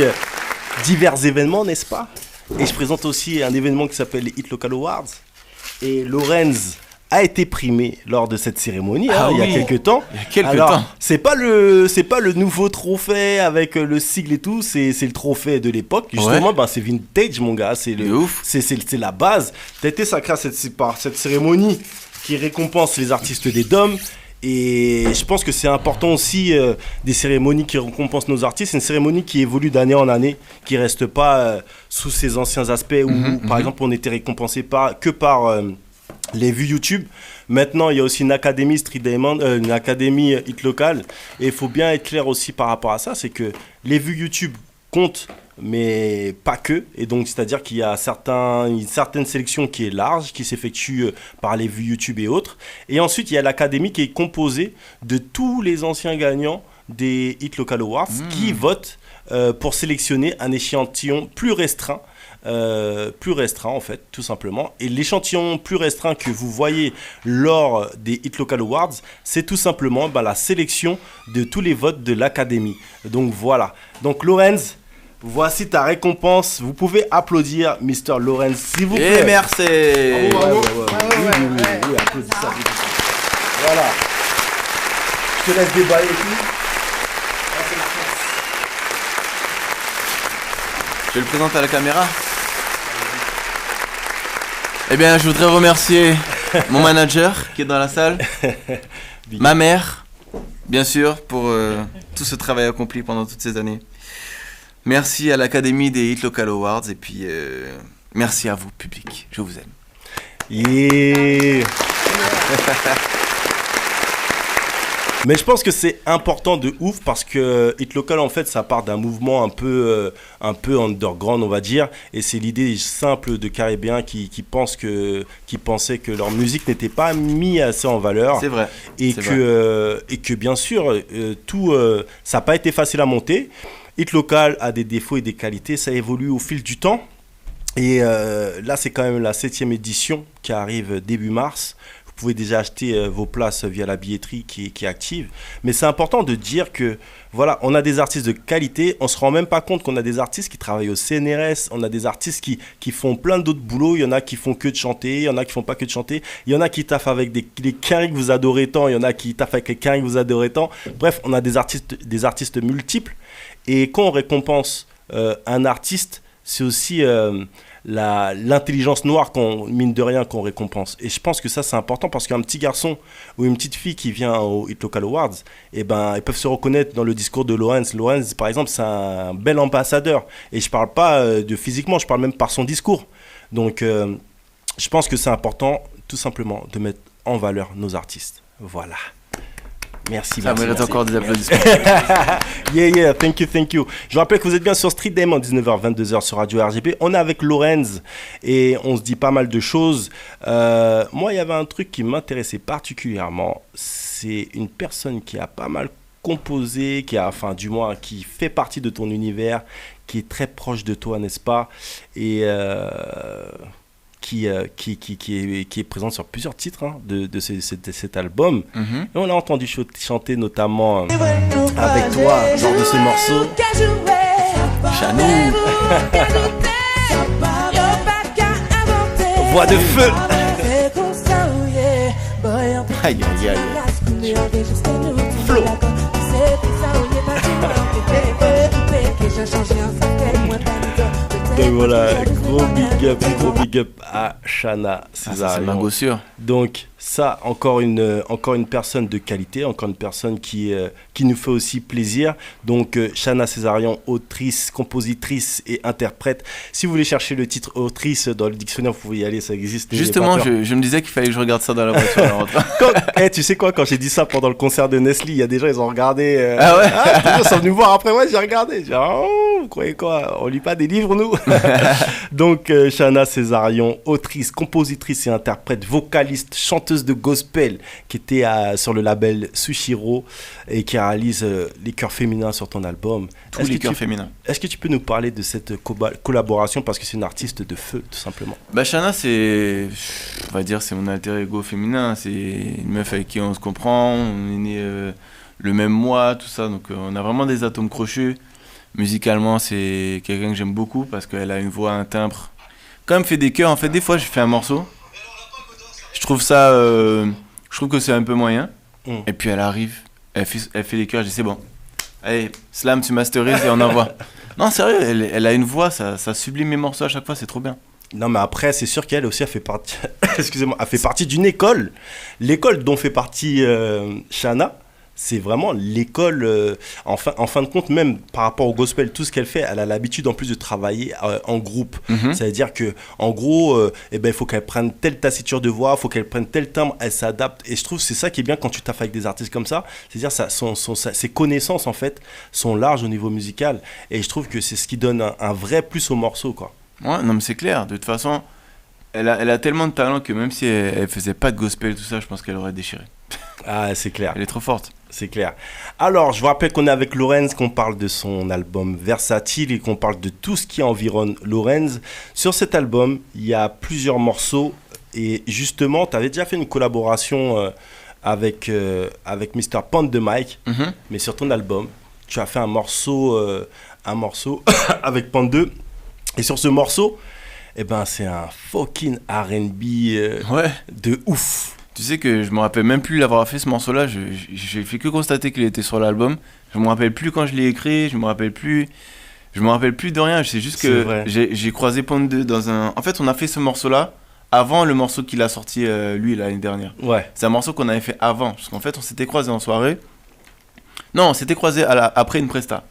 divers événements, n'est-ce pas? Et je présente aussi un événement qui s'appelle les Hit Local Awards. Et Lorenz a été primé lors de cette cérémonie il y a quelques temps. C'est pas le nouveau trophée avec le sigle et tout, c'est le trophée de l'époque. Justement, c'est vintage mon gars, c'est la base. T'as été sacré par cette cérémonie qui récompense les artistes des DOM. Et je pense que c'est important aussi des cérémonies qui récompensent nos artistes. C'est une cérémonie qui évolue d'année en année, qui reste pas sous ses anciens aspects où par exemple on était récompensé que par les vues YouTube. Maintenant, il y a aussi une académie Street Diamond, une académie Hit Local. Et il faut bien être clair aussi par rapport à ça, c'est que les vues YouTube comptent, mais pas que. Et donc, c'est-à-dire qu'il y a une certaine sélection qui est large, qui s'effectue par les vues YouTube et autres. Et ensuite, il y a l'académie qui est composée de tous les anciens gagnants des Hit Local Awards qui votent pour sélectionner un échantillon plus restreint en fait, tout simplement. Et l'échantillon plus restreint que vous voyez lors des Hit Local Awards, c'est tout simplement la sélection de tous les votes de l'académie. Donc voilà. Donc Lorenz, voici ta récompense. Vous pouvez applaudir Mr. Lorenz, s'il vous plaît. Et merci. Oui, applaudissez. Voilà. Je te laisse déballer tout. Je le présente à la caméra. Eh bien, je voudrais remercier mon manager qui est dans la salle, ma mère, bien sûr, pour tout ce travail accompli pendant toutes ces années. Merci à l'Académie des Hit Local Awards et puis merci à vous, public. Je vous aime. Yeah. Mais je pense que c'est important de ouf parce que Hit Local, en fait, ça part d'un mouvement un peu underground, on va dire. Et c'est l'idée simple de Caribéens qui pensaient que leur musique n'était pas mise assez en valeur. C'est vrai. Et que bien sûr, ça n'a pas été facile à monter. Hit Local a des défauts et des qualités. Ça évolue au fil du temps. Et là, c'est quand même la 7e édition qui arrive début mars. Vous pouvez déjà acheter vos places via la billetterie qui est active. Mais c'est important de dire que, voilà, on a des artistes de qualité. On ne se rend même pas compte qu'on a des artistes qui travaillent au CNRS. On a des artistes qui font plein d'autres boulots. Il y en a qui font que de chanter. Il y en a qui font pas que de chanter. Il y en a qui taffent avec les quinries que vous adorez tant. Il y en a qui taffent avec les quinries que vous adorez tant. Bref, on a des artistes multiples. Et quand on récompense un artiste, c'est aussi l'intelligence noire mine de rien qu'on récompense. Et je pense que ça c'est important parce qu'un petit garçon ou une petite fille qui vient au Hit Local Awards, ils peuvent se reconnaître dans le discours de Lorenz. Lorenz par exemple, c'est un bel ambassadeur et je parle pas de physiquement, je parle même par son discours. Donc je pense que c'est important tout simplement de mettre en valeur nos artistes. Voilà. Merci. Ça mérite encore des applaudissements. Yeah, thank you. Je rappelle que vous êtes bien sur Street Diamond, 19h-22h sur Radio RGB. On est avec Lorenz et on se dit pas mal de choses. Moi, il y avait un truc qui m'intéressait particulièrement. C'est une personne qui a pas mal composé, qui fait partie de ton univers, qui est très proche de toi, n'est-ce pas? Et qui est présente sur plusieurs titres de cet album. Et on l'a entendu chanter notamment avec toi lors de ce morceau. Chanou. Voix de feu. Aïe, aïe, aïe. Flo. Donc voilà, gros big up à Chana Césarion. C'est ma gossure. Donc ça, encore une personne de qualité, encore une personne qui nous fait aussi plaisir. Donc Chana Césarion, autrice, compositrice et interprète. Si vous voulez chercher le titre autrice dans le dictionnaire, vous pouvez y aller, ça existe. Justement, je me disais qu'il fallait que je regarde ça dans la voiture. Tu sais quoi, quand j'ai dit ça pendant le concert de Nestlé, il y a des gens, ils ont regardé. Ah ouais. Ils sont venus me voir après moi, j'ai regardé. J'ai dit, vous croyez quoi? On lit pas des livres, nous? Donc Chana Césarion, autrice, compositrice et interprète, vocaliste, chanteuse de gospel qui était sur le label Sushiro et qui réalise les chœurs féminins sur ton album. Tous les chœurs féminins. Est-ce que tu peux nous parler de cette collaboration parce que c'est une artiste de feu tout simplement? Chana, c'est mon alter ego féminin, c'est une meuf avec qui on se comprend, on est né le même mois, tout ça, donc on a vraiment des atomes crochus. Musicalement, c'est quelqu'un que j'aime beaucoup parce qu'elle a une voix, un timbre. Quand elle me fait des chœurs, en fait, des fois, je fais un morceau Je trouve que c'est un peu moyen. Et puis elle arrive, elle fait les chœurs, je dis c'est bon. Allez, Slam, tu masterises et on envoie. Non, sérieux, elle a une voix, ça sublime mes morceaux à chaque fois, c'est trop bien. Non, mais après, c'est sûr qu'elle aussi a fait partie, excusez-moi, a fait partie d'une école. L'école dont fait partie Shana, c'est vraiment l'école, en fin de compte, même par rapport au gospel, tout ce qu'elle fait, elle a l'habitude en plus de travailler en groupe. C'est-à-dire qu'en gros, il faut qu'elle prenne telle tessiture de voix, il faut qu'elle prenne tel timbre, elle s'adapte. Et je trouve que c'est ça qui est bien quand tu taffes avec des artistes comme ça, c'est-à-dire ses connaissances, en fait, sont larges au niveau musical. Et je trouve que c'est ce qui donne un vrai plus au morceau, quoi. Ouais, non, mais c'est clair. De toute façon, elle a tellement de talent que même si elle faisait pas de gospel et tout ça, je pense qu'elle aurait déchiré. Ah, c'est clair. Elle est trop forte. C'est clair. Alors, je vous rappelle qu'on est avec Lorenz, qu'on parle de son album Versatile et qu'on parle de tout ce qui environne Lorenz. Sur cet album, il y a plusieurs morceaux et justement, tu avais déjà fait une collaboration avec Mr. Pound de Mike, mais sur ton album, tu as fait un morceau avec Pound 2 et sur ce morceau, c'est un fucking R&B de ouf. Tu sais que je me rappelle même plus l'avoir fait ce morceau-là, j'ai fait que constater qu'il était sur l'album. Je me rappelle plus quand je l'ai écrit, je me rappelle plus de rien, c'est juste que j'ai croisé Pound 2 dans un... En fait, on a fait ce morceau-là avant le morceau qu'il a sorti lui l'année dernière. Ouais. C'est un morceau qu'on avait fait avant, parce qu'en fait, on s'était croisés en soirée. Non, on s'était croisés après une presta.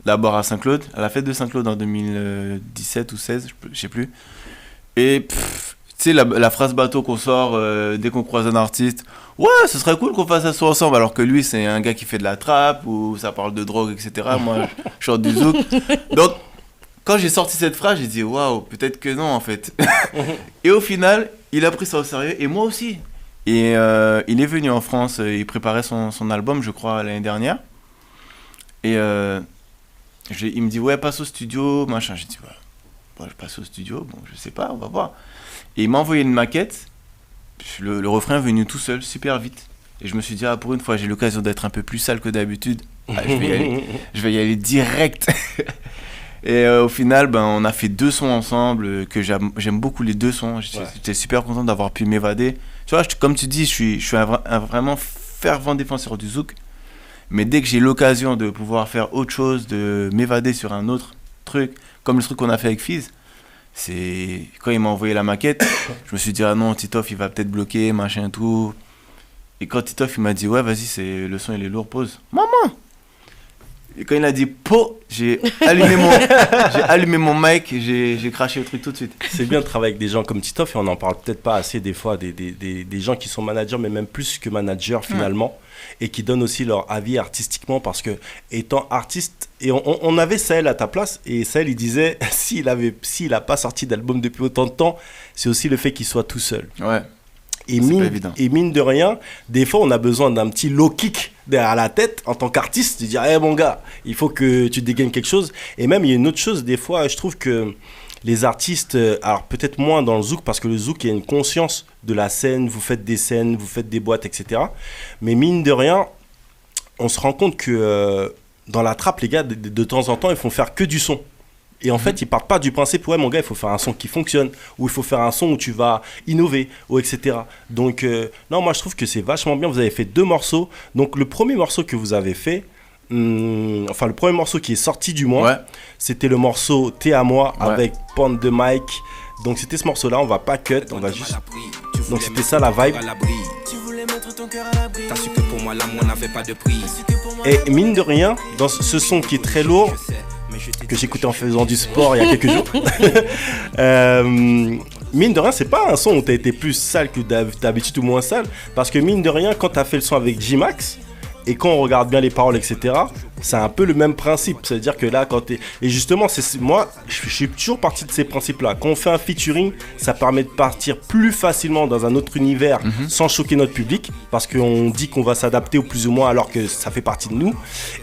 D'abord à Saint-Claude, à la fête de Saint-Claude en 2017 ou 16, je sais plus. Et tu sais, la phrase bateau qu'on sort dès qu'on croise un artiste, ouais, ce serait cool qu'on fasse ça ensemble, alors que lui, c'est un gars qui fait de la trappe, ou ça parle de drogue, etc. Moi, je chante du zouk. Donc, quand j'ai sorti cette phrase, j'ai dit, waouh, peut-être que non, en fait. Et au final, il a pris ça au sérieux, et moi aussi. Et il est venu en France, il préparait son album, je crois, l'année dernière. Et il me dit, ouais, passe au studio, machin. J'ai dit, ouais, je passe au studio, bon, je sais pas, on va voir. Et il m'a envoyé une maquette, le refrain est venu tout seul, super vite. Et je me suis dit, pour une fois, j'ai l'occasion d'être un peu plus sale que d'habitude. Je vais y aller direct. Et au final, on a fait 2 sons ensemble, que j'aime beaucoup les 2 sons. J'étais super content d'avoir pu m'évader. Tu vois, comme tu dis, je suis un vraiment fervent défenseur du zouk. Mais dès que j'ai l'occasion de pouvoir faire autre chose, de m'évader sur un autre truc, comme le truc qu'on a fait avec Fizz, c'est quand il m'a envoyé la maquette, je me suis dit, ah non, Titoff il va peut-être bloquer, machin tout. Et quand Titoff il m'a dit, ouais, vas-y, le son il est lourd, pause. Maman! Et quand il a dit po, j'ai allumé mon mic, j'ai craché le truc tout de suite. C'est bien de travailler avec des gens comme Titoff et on n'en parle peut-être pas assez des fois, des gens qui sont managers, mais même plus que managers finalement, et qui donnent aussi leur avis artistiquement parce que étant artiste, et on avait Sahel à ta place, et Sahel il disait, s'il n'a pas sorti d'album depuis autant de temps, c'est aussi le fait qu'il soit tout seul. Ouais. Et mine de rien, des fois on a besoin d'un petit low kick derrière la tête en tant qu'artiste, de dire hey, mon gars, il faut que tu dégaines quelque chose. Et même il y a une autre chose, des fois je trouve que les artistes, alors peut-être moins dans le zouk parce que le zouk il y a une conscience de la scène, vous faites des scènes, vous faites des boîtes, etc. Mais mine de rien, on se rend compte que dans la trappe les gars de temps en temps ils font faire que du son. Et en fait, ils partent pas du principe, ouais, mon gars, il faut faire un son qui fonctionne, ou il faut faire un son où tu vas innover, ou etc. Donc, non, moi, je trouve que c'est vachement bien. Vous avez fait 2 morceaux. Donc, le premier morceau que vous avez fait, le premier morceau qui est sorti du mois, c'était le morceau T'es à moi avec Pound de Mike. Donc, c'était ce morceau-là, on va pas cut, on va juste. Donc, c'était ça la vibe. Et mine de rien, dans ce son qui est très lourd, que j'écoutais en faisant du sport il y a quelques jours. Mine de rien, c'est pas un son où t'as été plus sale que d'habitude ou moins sale, parce que mine de rien, quand t'as fait le son avec J-Max, et quand on regarde bien les paroles, etc., c'est un peu le même principe. C'est-à-dire que là, quand t'es... Et justement, moi, je suis toujours parti de ces principes-là. Quand on fait un featuring, ça permet de partir plus facilement dans un autre univers sans choquer notre public, parce qu'on dit qu'on va s'adapter au plus ou moins alors que ça fait partie de nous.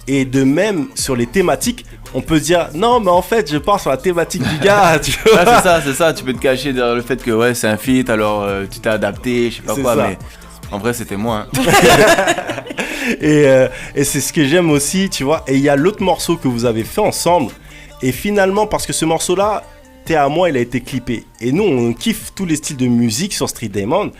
Et de même, sur les thématiques, on peut se dire, non, mais en fait, je pars sur la thématique du gars. Tu vois c'est ça. Tu peux te cacher derrière le fait que ouais, c'est un feat, alors tu t'es adapté, je sais pas quoi, mais en vrai, c'était moi. Et c'est ce que j'aime aussi, tu vois. Et il y a l'autre morceau que vous avez fait ensemble. Et finalement, parce que ce morceau-là, T'es à moi, il a été clippé. Et nous, on kiffe tous les styles de musique sur Street Diamond.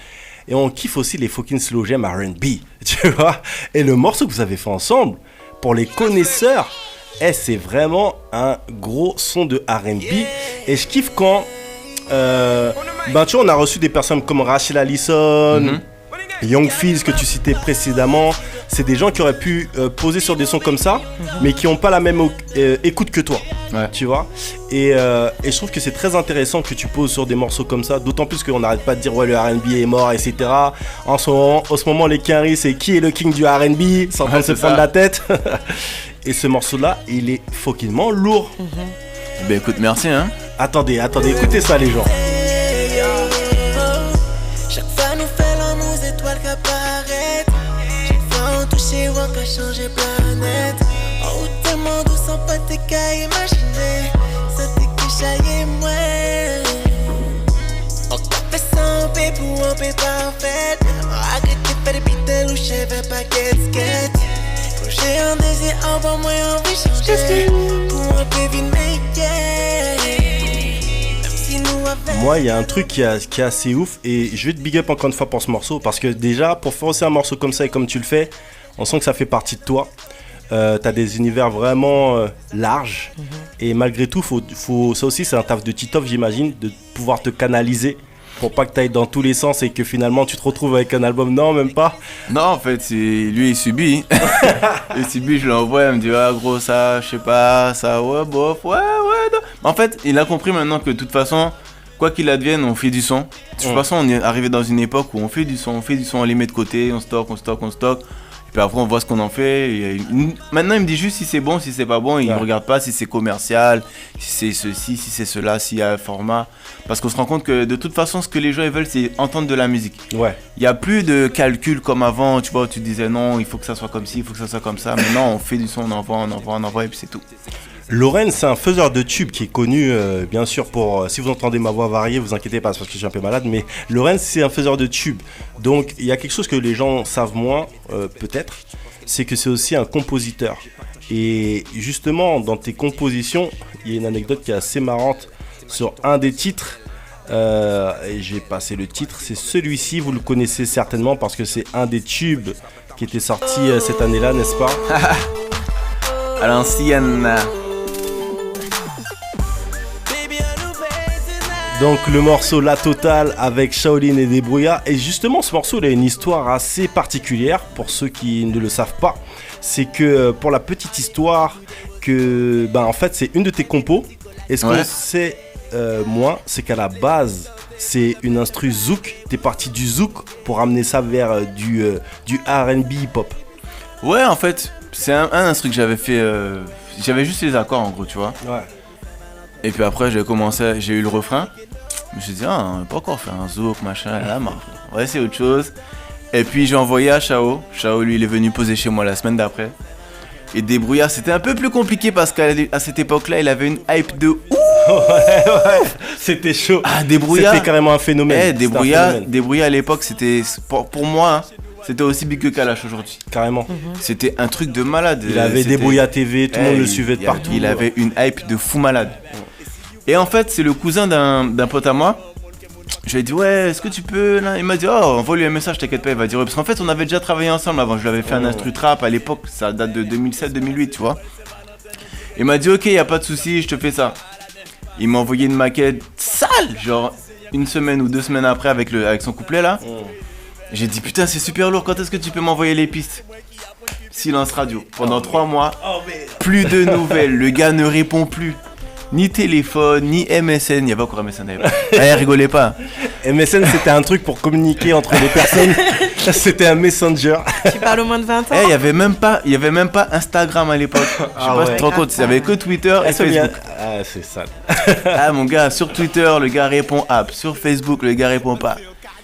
et on kiffe aussi les fucking slow jams R&B, tu vois. Et le morceau que vous avez fait ensemble, pour les connaisseurs, c'est vraiment un gros son de R&B. Et je kiffe quand, tu vois, on a reçu des personnes comme Rachel Allison, Young Fizz que tu citais précédemment. C'est des gens qui auraient pu poser sur des sons comme ça, mais qui n'ont pas la même écoute que toi, tu vois. Et je trouve que c'est très intéressant que tu poses sur des morceaux comme ça, d'autant plus qu'on n'arrête pas de dire ouais, le R&B est mort, etc. En ce moment, les Quinry, c'est qui est le king du R&B, sans train de se prendre la tête. Et ce morceau-là, il est fuckingement lourd. Ben écoute, merci hein. Attendez, écoutez ça les gens. Chaque fois nous faisons nos étoiles qui apparaissent. Chaque fois on touche et on peut changer planète. En haut tellement doux sans pas t'es qu'à imaginer. Ça t'est que j'aille moi. On fait ça en paix pour un paix parfait. On regrette de faire des pites ou cheveux pas qu'est-ce. J'ai un désir avant moi envie changer. Pour un peu vite Moi, il y a un truc qui est assez ouf et je vais te big up encore une fois pour ce morceau parce que déjà, pour faire aussi un morceau comme ça et comme tu le fais, on sent que ça fait partie de toi. T'as des univers vraiment larges et malgré tout, ça aussi c'est un taf de Titoff, j'imagine, de pouvoir te canaliser pour pas que t'ailles dans tous les sens et que finalement tu te retrouves avec un album. Non, même pas. Non, en fait, lui il subit. Il subit, je l'envoie, il me dit ah gros ça, je sais pas, ça ouais bof, ouais non. En fait, il a compris maintenant que de toute façon, quoi qu'il advienne, on fait du son. De toute façon, on est arrivé dans une époque où on fait du son, on les met de côté, on stocke. Et puis après, on voit ce qu'on en fait. Maintenant, il me dit juste si c'est bon, si c'est pas bon. Il ne regarde pas si c'est commercial, si c'est ceci, si c'est cela, s'il y a un format. Parce qu'on se rend compte que de toute façon, ce que les gens ils veulent, c'est entendre de la musique. Ouais. Il n'y a plus de calcul comme avant. Tu vois, tu disais non, il faut que ça soit comme ci, il faut que ça soit comme ça. Maintenant, on fait du son, on envoie et puis c'est tout. Loren, c'est un faiseur de tubes qui est connu, bien sûr, pour... si vous entendez ma voix variée, vous inquiétez pas, c'est parce que je suis un peu malade, mais Loren, c'est un faiseur de tubes. Donc, il y a quelque chose que les gens savent moins, peut-être, c'est que c'est aussi un compositeur. Et justement, dans tes compositions, il y a une anecdote qui est assez marrante sur un des titres. Et j'ai passé le titre, c'est celui-ci, vous le connaissez certainement parce que c'est un des tubes qui était sorti cette année-là, n'est-ce pas? À l'ancienne. Donc le morceau La Totale avec Shaolin et Débrouillard. Et justement ce morceau il a une histoire assez particulière pour ceux qui ne le savent pas. C'est que pour la petite histoire que en fait c'est une de tes compos. Et ce qu'on sait moi c'est qu'à la base c'est une instru zouk. T'es parti du zouk pour amener ça vers du R&B hip-hop. Ouais en fait c'est un instru que j'avais fait. J'avais juste les accords en gros tu vois. Ouais. Et puis après j'ai eu le refrain. Je me suis dit, on n'a pas encore fait un zouk, machin, là, on va essayer autre chose. Et puis j'ai envoyé à Chao. Chao, lui, il est venu poser chez moi la semaine d'après. Et Débrouillard, c'était un peu plus compliqué parce qu'à cette époque-là, il avait une hype de ouf. Ouais, c'était chaud. Ah, Débrouillard. C'était carrément un phénomène. Débrouillard à l'époque, c'était, pour moi, c'était aussi big que Kalash aujourd'hui. Carrément. C'était un truc de malade. Il avait Débrouillard TV, tout le monde le suivait de partout. Il avait une hype de fou malade. Et en fait, c'est le cousin d'un pote à moi. Je lui ai dit, ouais, est-ce que tu peux là? Il m'a dit, envoie-lui un message, t'inquiète pas, il va dire, ouais. Parce qu'en fait, on avait déjà travaillé ensemble avant. Je lui avais fait un instru trap à l'époque, ça date de 2007-2008, tu vois. Il m'a dit, ok, y a pas de souci, je te fais ça. Il m'a envoyé une maquette sale, genre une semaine ou 2 semaines après avec son couplet là. J'ai dit, putain, c'est super lourd, quand est-ce que tu peux m'envoyer les pistes? Silence radio. Pendant 3 mois, plus de nouvelles, le gars ne répond plus. Ni téléphone, ni MSN, il n'y avait pas encore MSN d'ailleurs. Rigolez pas. MSN c'était un truc pour communiquer entre les personnes. C'était un messenger. Tu parles au moins de 20 ans. Il y avait même pas Instagram à l'époque. Je sais pas si tu te rends compte, il y avait que Twitter et Facebook. Ah c'est sale. Mon gars, sur Twitter le gars répond app, sur Facebook le gars répond pas.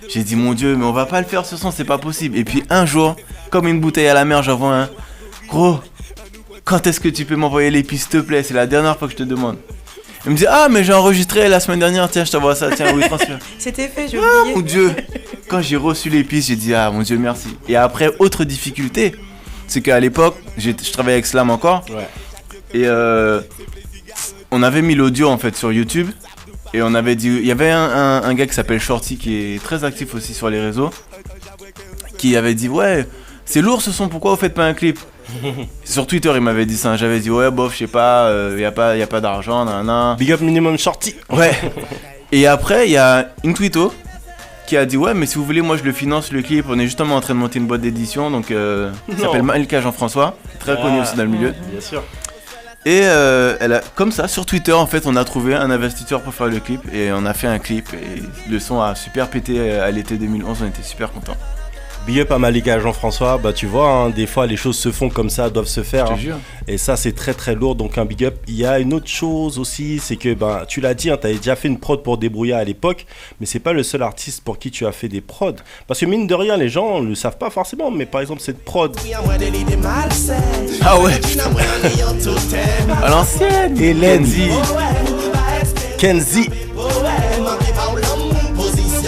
J'ai dit mon Dieu, mais on va pas le faire ce son, c'est pas possible. Et puis un jour, comme une bouteille à la mer, j'envoie un gros. Quand est-ce que tu peux m'envoyer les pistes s'il te plaît? C'est la dernière fois que je te demande. Il me dit mais j'ai enregistré la semaine dernière, tiens je t'envoie ça, tiens oui transfère. C'était fait, j'ai oublié. Mon Dieu. Quand j'ai reçu les pistes, j'ai dit mon Dieu merci. Et après autre difficulté, c'est qu'à l'époque, je travaillais avec Slam encore. Ouais. Et on avait mis l'audio en fait sur YouTube. Et on avait dit, il y avait un gars qui s'appelle Shorty qui est très actif aussi sur les réseaux. qui avait dit ouais, c'est lourd ce son, pourquoi vous faites pas un clip? Sur Twitter, il m'avait dit ça. J'avais dit ouais, bof, je sais pas, y a pas d'argent, nanana. Big up minimum shorty. Ouais. Et après, il y a Intuito qui a dit ouais, mais si vous voulez, moi je le finance le clip. On est justement en train de monter une boîte d'édition, donc il s'appelle Malika Jean-François, très connu aussi dans le milieu. Bien sûr. Et elle a, comme ça, sur Twitter, en fait, on a trouvé un investisseur pour faire le clip et on a fait un clip. Et le son a super pété à l'été 2011. On était super contents. Big up à Malika Jean-François, bah tu vois, hein, des fois les choses se font comme ça, doivent se faire. Je te jure. Et ça c'est très très lourd, donc un big up. Il y a une autre chose aussi, c'est que bah, tu l'as dit, hein, tu avais déjà fait une prod pour Débrouillard à l'époque, mais c'est pas le seul artiste pour qui tu as fait des prods. Parce que mine de rien, les gens ne le savent pas forcément, mais par exemple cette prod. Ah ouais. À l'ancienne. Hélène. Kenzie.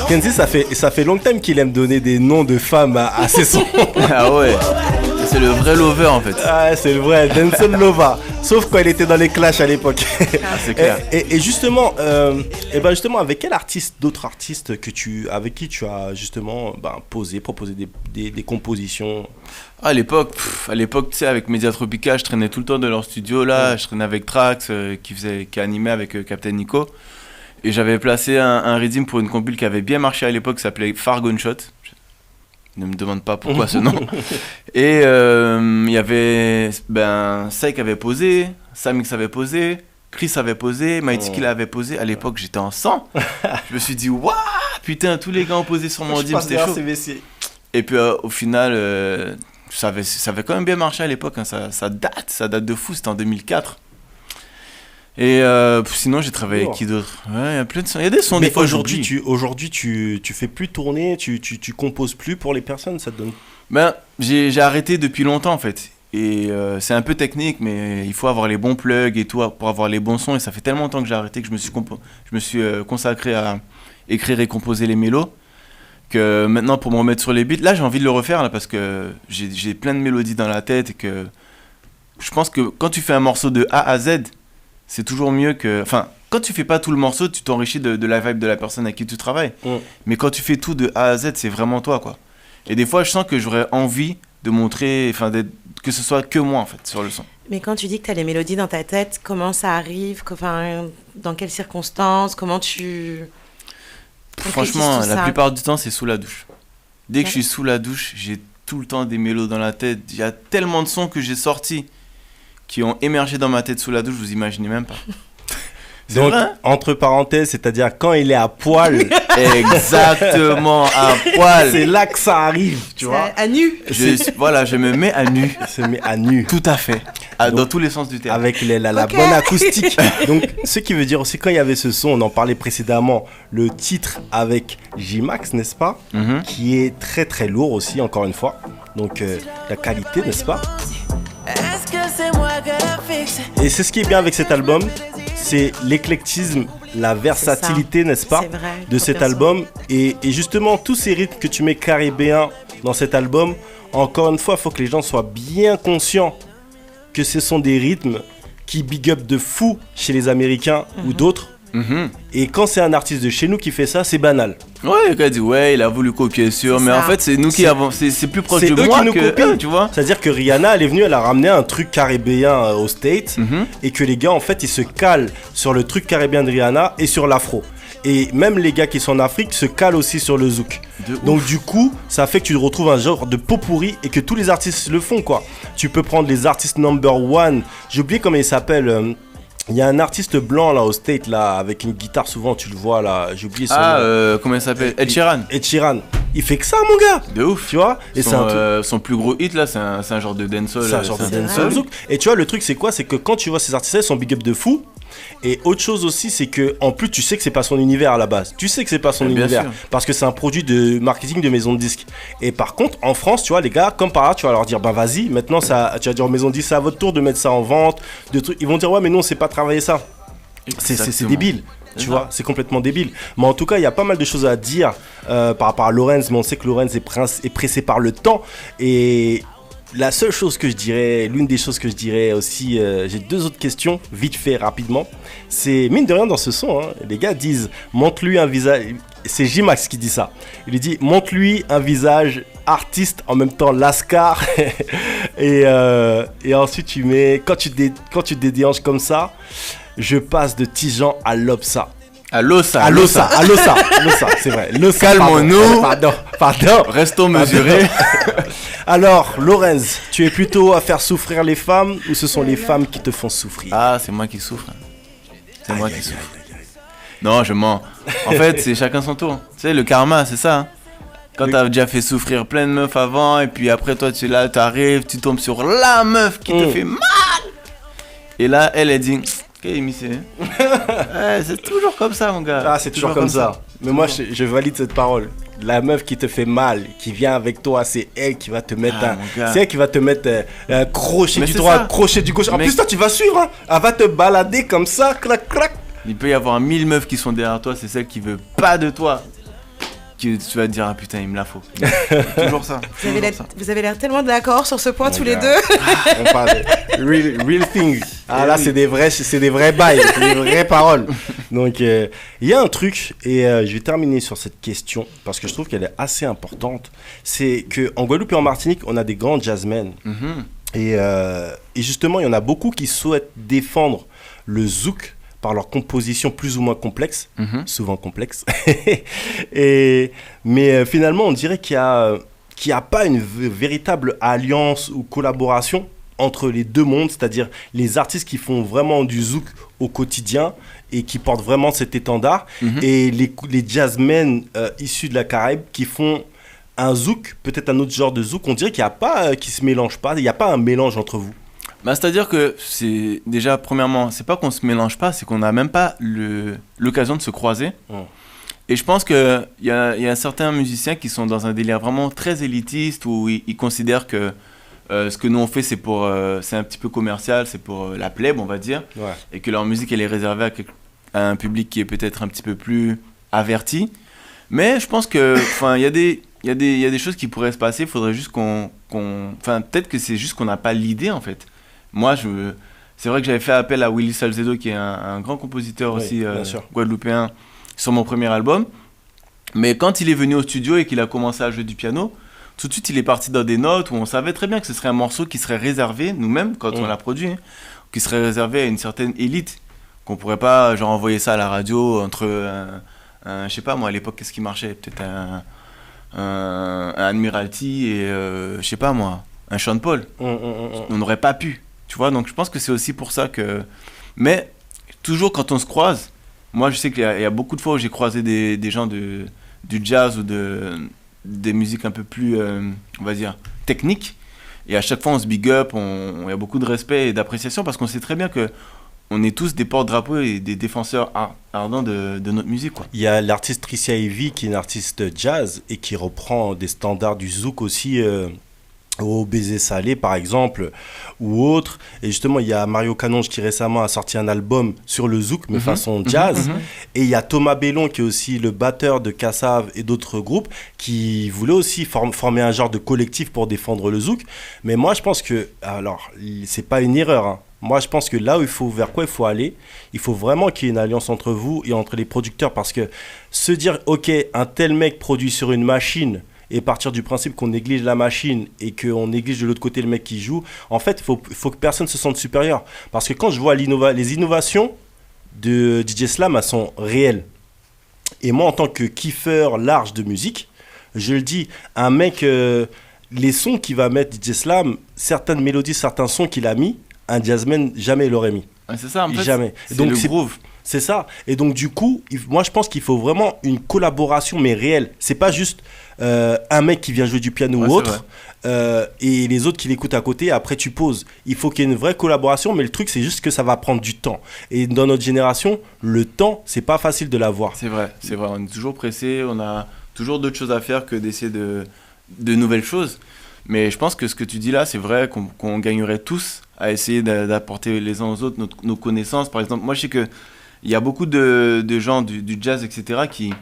Kenzie, ça fait longtemps qu'il aime donner des noms de femmes à ses sons. Ah ouais. C'est le vrai lover en fait. Ah, c'est le vrai, Denzel Lova. Sauf quand il était dans les Clash à l'époque. Ah, c'est clair. Et justement, justement, avec quel artiste, d'autres artistes avec qui tu as justement proposé des compositions? À l'époque, tu sais, avec Media Tropica, je traînais tout le temps dans leur studio là. Je traînais avec Trax, qui animait avec Captain Nico. Et j'avais placé un rythme pour une compile qui avait bien marché à l'époque, qui s'appelait Far Gunshot. Ne me demande pas pourquoi ce nom. Et il y avait Saïk avait posé, Samix avait posé, Chris avait posé, Mighty Kill avait posé. À l'époque, j'étais en sang. Je me suis dit, waouh, putain, tous les gars ont posé sur mon rythme, c'était chaud. Et puis au final, ça avait quand même bien marché à l'époque. Hein. Ça date de fou, c'était en 2004. Et sinon j'ai travaillé avec qui d'autre? Ouais, il y a plein de sons. Il y a des sons des fois aujourd'hui tu fais plus tourner, tu composes plus pour les personnes, ça te donne? J'ai arrêté depuis longtemps en fait. Et c'est un peu technique, mais il faut avoir les bons plugs et tout pour avoir les bons sons. Et ça fait tellement longtemps que j'ai arrêté que je me suis consacré à écrire et composer les mélos, que maintenant pour me remettre sur les beats, là j'ai envie de le refaire là, parce que j'ai plein de mélodies dans la tête et que je pense que quand tu fais un morceau de A à Z, c'est toujours mieux que... Enfin, quand tu fais pas tout le morceau, tu t'enrichis de la vibe de la personne avec qui tu travailles. Mais quand tu fais tout de A à Z, c'est vraiment toi, quoi. Et des fois, je sens que j'aurais envie de montrer... Enfin, que ce soit que moi, en fait, sur le son. Mais quand tu dis que tu as les mélodies dans ta tête, comment ça arrive? Dans quelles circonstances? Comment tu... Franchement, la plupart du temps, c'est sous la douche. Dès que je suis sous la douche, j'ai tout le temps des mélos dans la tête. Il y a tellement de sons que j'ai sortis qui ont émergé dans ma tête sous la douche, vous imaginez même pas. Donc, entre parenthèses, c'est-à-dire quand il est à poil. Exactement, à poil. C'est là que ça arrive, tu vois. À nu. Je me mets à nu. Se met à nu. Tout à fait. Donc, dans tous les sens du terme. Avec la bonne acoustique. Donc, ce qui veut dire aussi, quand il y avait ce son, on en parlait précédemment, le titre avec J-Max, n'est-ce pas? Qui est très très lourd aussi, encore une fois. Donc, la qualité, n'est-ce pas? Et c'est ce qui est bien avec cet album, c'est l'éclectisme, la versatilité, n'est-ce pas, de cet album. Et justement, tous ces rythmes que tu mets caribéens dans cet album, encore une fois, il faut que les gens soient bien conscients que ce sont des rythmes qui big up de fou chez les Américains ou d'autres. Et quand c'est un artiste de chez nous qui fait ça, c'est banal. Ouais, le gars dit ouais, il a voulu copier sûr, mais en fait c'est nous qui avons, c'est plus proche de moi que eux, tu vois. C'est-à-dire que Rihanna, elle est venue, elle a ramené un truc caribéen aux States, et que les gars en fait ils se calent sur le truc caribéen de Rihanna et sur l'afro. Et même les gars qui sont en Afrique se calent aussi sur le zouk. Donc du coup, ça fait que tu retrouves un genre de pot pourri et que tous les artistes le font, quoi. Tu peux prendre les artistes number one. J'ai oublié comment il s'appelle. Il y a un artiste blanc là au State là avec une guitare, souvent tu le vois là, j'ai oublié son nom. Comment il s'appelle? Ed Sheeran. Ed Sheeran. Il fait que ça, mon gars. De ouf. Tu vois? Et son plus gros hit là, c'est un genre de dancehall. C'est un genre de dancehall zouk. Et tu vois, le truc c'est quoi? C'est que quand tu vois ces artistes, ils sont big up de fou. Et autre chose aussi, c'est que en plus tu sais que c'est pas son univers à la base. Tu sais que c'est pas son univers parce que c'est un produit de marketing de maison de disques. Et par contre, en France, tu vois, les gars, comme par là, tu vas leur dire bah vas-y, maintenant ça, tu vas dire aux maisons de disques, c'est à votre tour de mettre ça en vente, de trucs. Ils vont dire ouais, mais non, on sait pas travailler ça. C'est débile. Tu vois, c'est complètement débile. Mais en tout cas, il y a pas mal de choses à dire par rapport à Lorenz, mais on sait que Lorenz est pressé par le temps. Et la seule chose que je dirais, l'une des choses que je dirais aussi, j'ai deux autres questions, vite fait, rapidement. C'est mine de rien dans ce son, hein, les gars disent montre-lui un visage. c'est J-Max qui dit ça. Il lui dit, montre-lui un visage artiste, en même temps lascar. et ensuite, tu mets, quand tu dédianges comme ça, je passe de Tijan à Lopsa. À Losa, c'est vrai. Losa, calmons-nous. Pardon. Restons mesurés. Alors, Lorenz, tu es plutôt à faire souffrir les femmes ou ce sont les femmes qui te font souffrir? Ah, c'est moi qui souffre. C'est moi qui souffre. Non, je mens. En fait, c'est chacun son tour. Tu sais, le karma, c'est ça. Hein. Quand t'as déjà fait souffrir plein de meufs avant, et puis après, toi, tu es là, t'arrives, tu tombes sur la meuf qui te fait mal. Et là, elle dit... c'est toujours comme ça, mon gars. Ah, c'est toujours comme ça. Mais moi, je valide cette parole. La meuf qui te fait mal, qui vient avec toi, c'est elle qui va te mettre c'est elle qui va te mettre un crochet du droit, un crochet du gauche. En plus, toi, tu vas suivre. Hein. Elle va te balader comme ça, clac, clac. Il peut y avoir 1000 meufs qui sont derrière toi, c'est celle qui veut pas de toi. Tu vas te dire, ah putain, il me la faut. Toujours ça. Vous avez l'air tellement d'accord sur ce point tous les deux. On parle de real thing. Ah là, c'est des vrais bails, c'est des vraies paroles. Donc, il y a un truc, et je vais terminer sur cette question, parce que je trouve qu'elle est assez importante. C'est qu'en Guadeloupe et en Martinique, on a des grands jazzmen. Et justement, il y en a beaucoup qui souhaitent défendre le zouk par leur composition plus ou moins complexe, souvent complexe. Mais finalement, on dirait qu'il y a pas une véritable alliance ou collaboration entre les deux mondes, c'est-à-dire les artistes qui font vraiment du zouk au quotidien et qui portent vraiment cet étendard, et les jazzmen issus de la Caraïbe qui font un zouk, peut-être un autre genre de zouk. On dirait qu'il n'y a pas, qui se mélange pas, il n'y a pas un mélange entre vous. Bah, c'est-à-dire que c'est déjà, premièrement, c'est pas qu'on se mélange pas, c'est qu'on n'a même pas l'occasion de se croiser. Et je pense qu'il y a certains musiciens qui sont dans un délire vraiment très élitiste, où ils considèrent que ce que nous on fait, c'est un petit peu commercial, c'est pour la plèbe, on va dire, et que leur musique, elle est réservée à un public qui est peut-être un petit peu plus averti. Mais je pense que, il y a des choses qui pourraient se passer, il faudrait juste peut-être que c'est juste qu'on n'a pas l'idée, en fait. Moi, c'est vrai que j'avais fait appel à Willy Salcedo, qui est un grand compositeur aussi guadeloupéen, sur mon premier album. Mais quand il est venu au studio et qu'il a commencé à jouer du piano, tout de suite, il est parti dans des notes où on savait très bien que ce serait un morceau qui serait réservé, nous-mêmes, quand on l'a produit, qui serait réservé à une certaine élite, qu'on pourrait pas envoyer ça à la radio entre, je sais pas moi, à l'époque, qu'est-ce qui marchait? Peut-être un Admiralty et, je sais pas moi, un Sean Paul. On n'aurait pas pu. Tu vois, donc je pense que c'est aussi pour ça que... Mais toujours quand on se croise, moi je sais qu'il y a beaucoup de fois où j'ai croisé des gens du jazz ou des musiques un peu plus, on va dire, techniques. Et à chaque fois on se big up, il y a beaucoup de respect et d'appréciation parce qu'on sait très bien qu'on est tous des porte-drapeaux et des défenseurs ardents de notre musique, quoi. Il y a l'artiste Tricia Heavy qui est une artiste jazz et qui reprend des standards du zouk aussi... au Baiser Salé par exemple ou autre, et justement il y a Mario Canonge qui récemment a sorti un album sur le zouk mais façon jazz, et il y a Thomas Bellon qui est aussi le batteur de Kassav et d'autres groupes qui voulait aussi former un genre de collectif pour défendre le zouk. Mais moi je pense que, alors c'est pas une erreur, hein. Moi je pense que là où vers quoi il faut aller, il faut vraiment qu'il y ait une alliance entre vous et entre les producteurs, parce que se dire ok, un tel mec produit sur une machine et partir du principe qu'on néglige la machine et qu'on néglige de l'autre côté le mec qui joue, en fait, il faut que personne se sente supérieur. Parce que quand je vois les innovations de DJ Slam, elles sont réelles. Et moi, en tant que kiffeur large de musique, je le dis, un mec, les sons qu'il va mettre DJ Slam, certaines mélodies, certains sons qu'il a mis, un jazzman jamais l'aurait mis. C'est ça, en fait, jamais. C'est donc, le groove. C'est ça. Et donc, du coup, moi, je pense qu'il faut vraiment une collaboration, mais réelle. C'est pas juste un mec qui vient jouer du piano ou autre, et les autres qui l'écoutent à côté, après tu poses. Il faut qu'il y ait une vraie collaboration, mais le truc, c'est juste que ça va prendre du temps. Et dans notre génération, le temps, c'est pas facile de l'avoir. C'est vrai. On est toujours pressé, on a toujours d'autres choses à faire que d'essayer de nouvelles choses. Mais je pense que ce que tu dis là, c'est vrai qu'on gagnerait tous à essayer d'apporter les uns aux autres nos connaissances. Par exemple, moi, je sais que il y a beaucoup de gens du jazz, etc., qui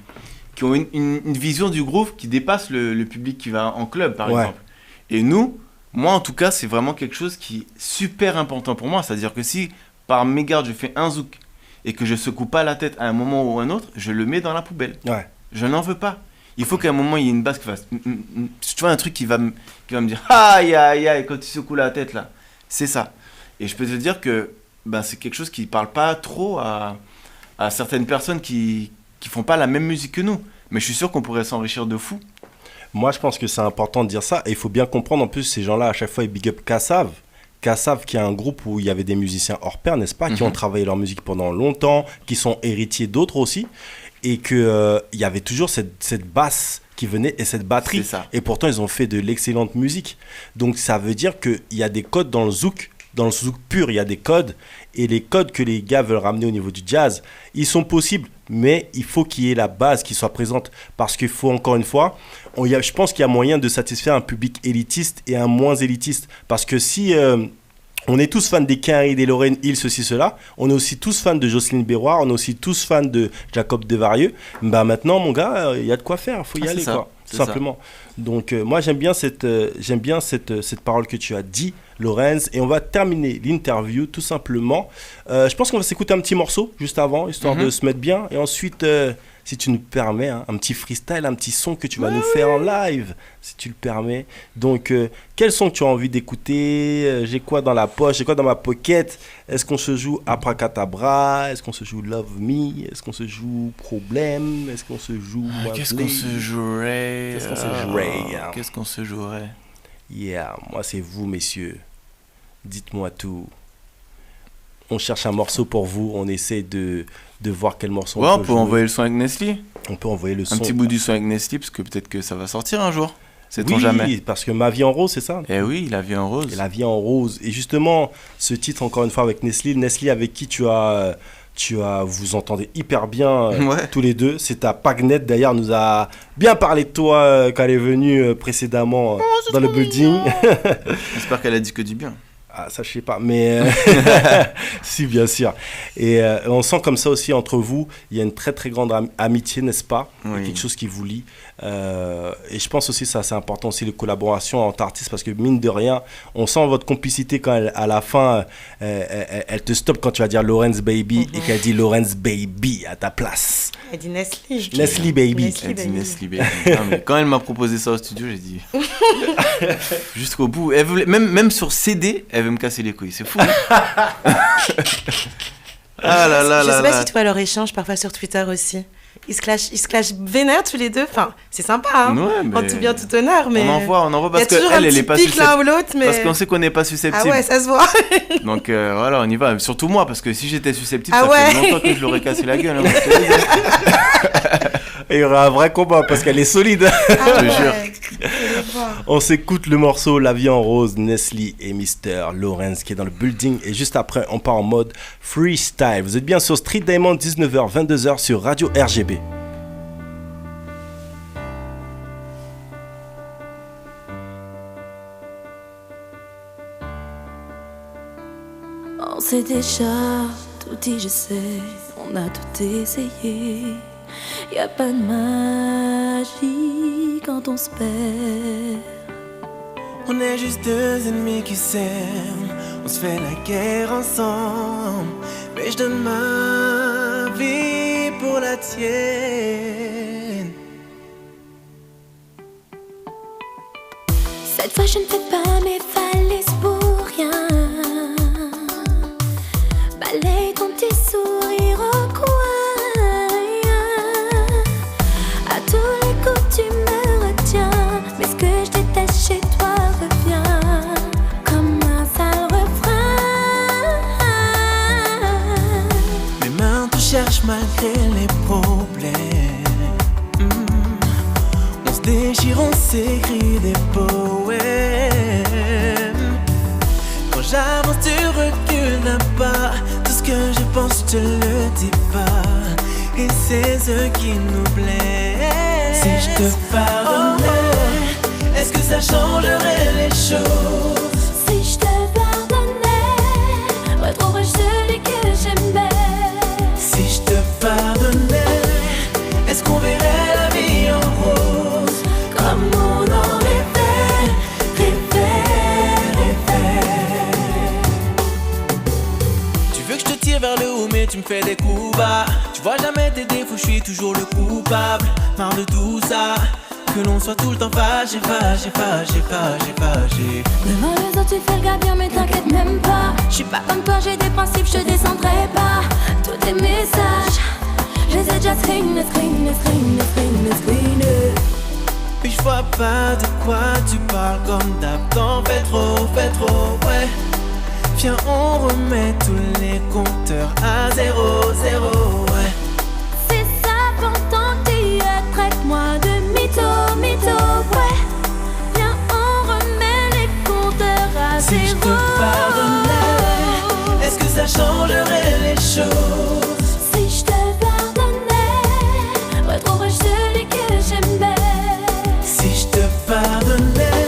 ont une vision du groove qui dépasse le public qui va en club, par exemple. Et moi en tout cas, c'est vraiment quelque chose qui est super important pour moi. C'est-à-dire que si par mégarde je fais un zouk et que je secoue pas la tête à un moment ou à un autre, je le mets dans la poubelle. Je n'en veux pas. Il faut qu'à un moment, il y ait une basse qui fasse... Tu vois, un truc qui va me dire « Aïe, aïe, aïe » quand tu secoues la tête, là. C'est ça. Et je peux te dire que c'est quelque chose qui ne parle pas trop à certaines personnes qui font pas la même musique que nous. Mais je suis sûr qu'on pourrait s'enrichir de fou. Moi, je pense que c'est important de dire ça. Et il faut bien comprendre, en plus, ces gens-là, à chaque fois, ils big up Kassav. Kassav, qui est un groupe où il y avait des musiciens hors pair, n'est-ce pas, qui ont travaillé leur musique pendant longtemps, qui sont héritiers d'autres aussi. Et qu'il y avait toujours cette basse qui venait et cette batterie. C'est ça. Et pourtant, ils ont fait de l'excellente musique. Donc, ça veut dire qu'il y a des codes dans le zouk. Dans le zouk pur, il y a des codes. Et les codes que les gars veulent ramener au niveau du jazz, ils sont possibles. Mais il faut qu'il y ait la base qui soit présente. Parce qu'il faut, encore une fois, je pense qu'il y a moyen de satisfaire un public élitiste et un moins élitiste. Parce que si... on est tous fans des Quinry, des Lauryn Hill, ceci, cela. On est aussi tous fans de Jocelyne Béroir. On est aussi tous fans de Jacob Desvarieux. Maintenant, mon gars, il y a de quoi faire. Il faut y aller, ça. quoi. C'est simplement. Donc, moi, j'aime bien cette parole que tu as dit, Laurens. Et on va terminer l'interview, tout simplement. Je pense qu'on va s'écouter un petit morceau, juste avant, histoire de se mettre bien. Et ensuite... si tu nous permets, un petit freestyle, un petit son que tu vas nous faire en live, si tu le permets. Donc, quel son que tu as envie d'écouter? J'ai quoi dans la poche? J'ai quoi dans ma pocket? Est-ce qu'on se joue Abracadabra? Est-ce qu'on se joue Love Me? Est-ce qu'on se joue Problème? Est-ce qu'on se joue Qu'est-ce qu'on se jouerait? Qu'est-ce qu'on se jouerait? Yeah, moi c'est vous, messieurs. Dites-moi tout. On cherche un morceau pour vous, on essaie de voir quel morceau on peut envoyer le son avec Nestlé. On peut envoyer le son. Un petit bout du son avec Nestlé, parce que peut-être que ça va sortir un jour. Sait-on jamais. Oui, parce que Ma vie en rose, c'est ça? Eh oui, La vie en rose. Et La vie en rose. Et justement, ce titre, encore une fois, avec Nestlé avec qui vous entendez hyper bien tous les deux. C'est ta Pagnette, d'ailleurs, nous a bien parlé de toi quand elle est venue précédemment dans le building. J'espère qu'elle a dit que du bien. Ah, ça, je sais pas, mais si, bien sûr. Et on sent comme ça aussi entre vous, il y a une très très grande amitié, n'est-ce pas? Oui. Quelque chose qui vous lie. Et je pense aussi ça c'est important aussi les collaborations entre artistes parce que mine de rien, on sent votre complicité quand à la fin, elle te stoppe quand tu vas dire Laurens Baby et qu'elle dit Laurens Baby à ta place. Elle dit Nestlé. Nestlé Baby. Elle dit Nestlé Baby. Non, mais quand elle m'a proposé ça au studio, j'ai dit jusqu'au bout. Elle voulait, même sur CD, elle veut me casser les couilles. C'est fou. Ah là là je là sais pas là. si tu vois leur échange parfois sur Twitter aussi. Ils se clashent vénère tous les deux. Enfin, c'est sympa, hein. Ouais, en tout bien, tout honneur. Mais on envoie parce qu'elle elle est pas susceptible. l'un ou l'autre, mais... Parce qu'on sait qu'on n'est pas susceptible. Ah ouais, ça se voit. Donc voilà, on y va. Surtout moi, parce que si j'étais susceptible, ah ça fait longtemps que je l'aurais cassé la gueule. Hein, et il y aura un vrai combat parce qu'elle est solide. Ah je te jure. On s'écoute le morceau La vie en rose, Nestlé et Mr. Laurens qui est dans le building. Et juste après, on part en mode freestyle. Vous êtes bien sur Street Diamond, 19h, 22h sur Radio RGB. On s'est déjà tout dit, je sais, on a tout essayé. Y a pas de magie quand on se perd. On est juste deux ennemis qui s'aiment, on se fait la guerre ensemble. Mais je donne ma vie pour la tienne. Cette fois je ne fais pas mes valises pour rien. Balaye ton petit sourire au coin. À tous les coups tu me retiens, mais ce que je déteste chez toi revient comme un sale refrain. Mes mains te cherchent malgré les problèmes. On se déchire, on s'écrit des poèmes. Quand j'avance tu recules d'un pas. Tout ce que je pense je te le dis pas. Et c'est ce qui nous blesse. Si je te pardonnais, est-ce que ça changerait les choses? Si je te pardonnais, retrouverais-je celui que j'aimais? Si je te pardonnais, est-ce qu'on verrait la vie en rose? Comme on en rêvait, rêvait. Tu veux que je te tire vers le haut, mais tu me fais des coups bas. Tu vois jamais tes défauts, je suis toujours le coupable. Marre de tout ça, que l'on soit tout le temps fâché. Devant les autres tu fais le gars bien mais t'inquiète même pas. Je suis pas comme toi, j'ai des principes, je te descendrai pas. Tous tes messages, je les ai déjà screenés. Puis je vois pas de quoi tu parles comme d'hab. T'en fais trop, ouais. Viens on remet tous les compteurs à 0, ouais. C'est ça pourtant tu es, traite-moi de mytho, ouais. Viens on remet les compteurs à 0. Si je te pardonnais, est-ce que ça changerait les choses? Si je te pardonnais, retrouverais-je celui que j'aimais? Si je te pardonnais,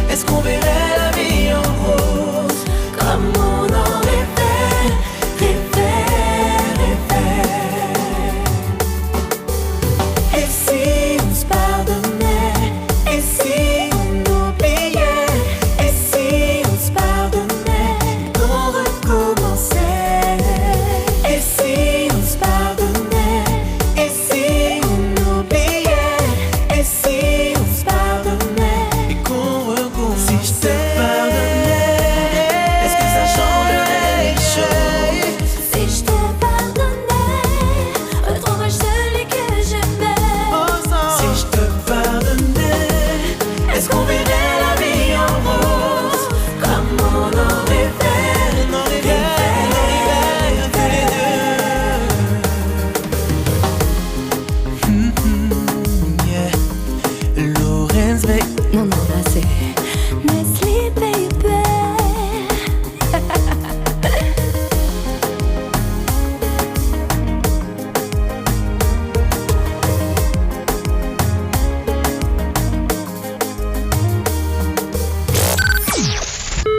est-ce qu'on verrait la vie en rose? Comme on en rêvait. Et si on se pardonnait? Et si on oubliait? Et si on se pardonnait? On recommençait. Et si on se pardonnait? Et si on oubliait? Et si on se pardonnait? Et qu'on recommençait. Si je te pardonnais, est-ce que ça changerait les choses? Si je te pardonnais, retrouverais-je celui que j'aimais? Si je te pardonnais, est-ce qu'on verrait la vie en rose? Comme on en rêvait, tous les deux. Yeah. Lorenz, baby. Non, là c'est Nestlé, baby.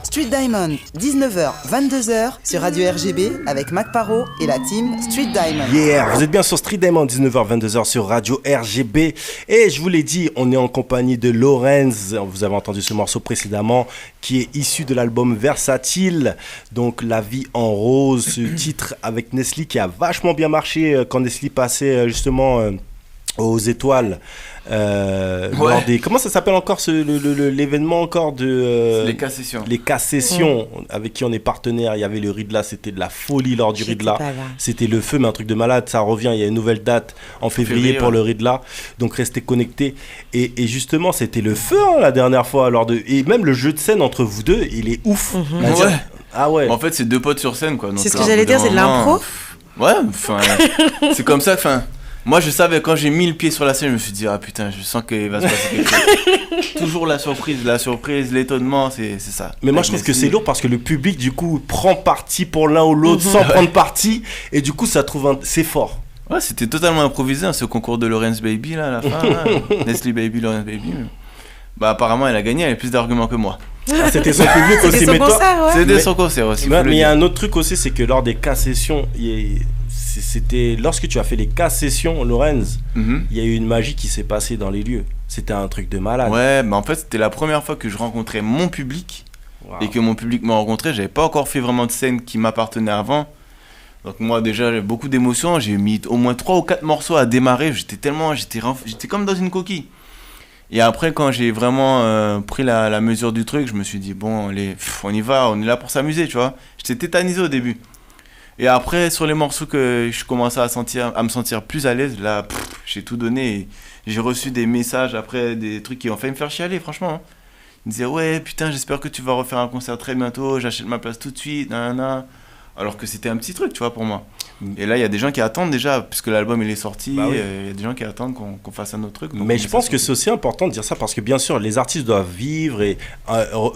Street Diamond, 19h, 22h sur Radio RGB avec Mac Paro et la team Street Diamond. Yeah, vous êtes bien sur Street Diamond, 19h, 22h sur Radio RGB. Et je vous l'ai dit, on est en compagnie de Lorenz. Vous avez entendu ce morceau précédemment qui est issu de l'album Versatile. Donc La vie en rose, ce titre avec Nestlé qui a vachement bien marché quand Nestlé passait justement aux étoiles. Lors des, comment ça s'appelle encore l'événement encore de les K-Sessions. Les K-Sessions avec qui on est partenaire. Il y avait le Ridla, c'était de la folie lors du Ridla. C'était le feu, mais un truc de malade. Ça revient, il y a une nouvelle date en février pour le Ridla. Donc restez connectés. Et justement, c'était le feu la dernière fois. Et même le jeu de scène entre vous deux, il est ouf. Ouais. Ah ouais. En fait, c'est deux potes sur scène quoi. C'est ce que j'allais dire, c'est de l'impro. Ouais, enfin, c'est comme ça. Enfin, moi, je savais quand j'ai mis le pied sur la scène, je me suis dit ah putain, je sens qu'il va se passer quelque chose. Toujours la surprise, l'étonnement, c'est ça. Mais moi, je trouve que c'est lourd parce que le public, du coup, prend parti pour l'un ou l'autre sans prendre parti, et du coup, ça trouve c'est fort. Ouais, c'était totalement improvisé, ce concours de Lorenz Baby là, à la fin. Nestlé Baby, Lorenz Baby. Bah apparemment, elle a gagné, elle a plus d'arguments que moi. Ah, c'était son public aussi, mais toi. C'était son concert aussi. Mais il y a un autre truc aussi, c'est que lors des K-Sessions, c'était lorsque tu as fait les K-Sessions, Lorenz, il y a eu une magie qui s'est passée dans les lieux. C'était un truc de malade. Ouais, mais en fait, c'était la première fois que je rencontrais mon public et que mon public m'a rencontré. J'avais pas encore fait vraiment de scène qui m'appartenait avant. Donc moi déjà j'avais beaucoup d'émotions, j'ai mis au moins 3 ou 4 morceaux à démarrer, j'étais comme dans une coquille. Et après quand j'ai vraiment pris la mesure du truc, je me suis dit bon on y va, on est là pour s'amuser, tu vois. J'étais tétanisé au début. Et après sur les morceaux que je commençais à me sentir plus à l'aise, là j'ai tout donné et j'ai reçu des messages après, des trucs qui ont failli me faire chialer franchement. Hein. Ils me disaient ouais putain j'espère que tu vas refaire un concert très bientôt, j'achète ma place tout de suite, nanana. Alors que c'était un petit truc, tu vois, pour moi. Et là, il y a des gens qui attendent déjà, puisque l'album il est sorti, il y a des gens qui attendent qu'on fasse un autre truc. Mais je pense que c'est aussi important de dire ça, parce que bien sûr, les artistes doivent vivre et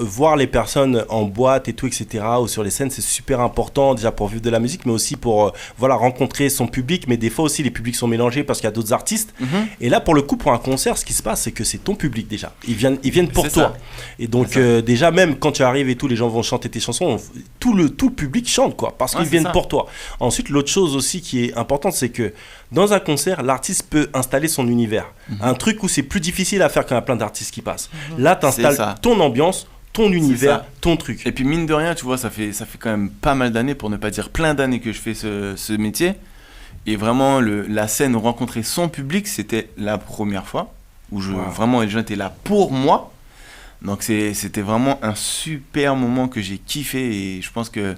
voir les personnes en boîte et tout, etc., ou sur les scènes, c'est super important, déjà pour vivre de la musique, mais aussi pour rencontrer son public. Mais des fois aussi, les publics sont mélangés parce qu'il y a d'autres artistes. Et là, pour le coup, pour un concert, ce qui se passe, c'est que c'est ton public déjà. Ils viennent pour toi. Ça. Et donc, déjà, même quand tu arrives et tout, les gens vont chanter tes chansons, tout le public chante, quoi. Parce qu'ils viennent pour toi. Ensuite, l'autre chose aussi qui est importante, c'est que dans un concert, l'artiste peut installer son univers. Un truc où c'est plus difficile à faire quand il y a plein d'artistes qui passent. Là, tu installes ton ambiance, ton univers, ton truc. Et puis mine de rien, tu vois, ça fait quand même pas mal d'années, pour ne pas dire plein d'années que je fais ce métier. Et vraiment, la scène où rencontrer son public, c'était la première fois où vraiment les gens étaient là pour moi. Donc c'était vraiment un super moment que j'ai kiffé et je pense que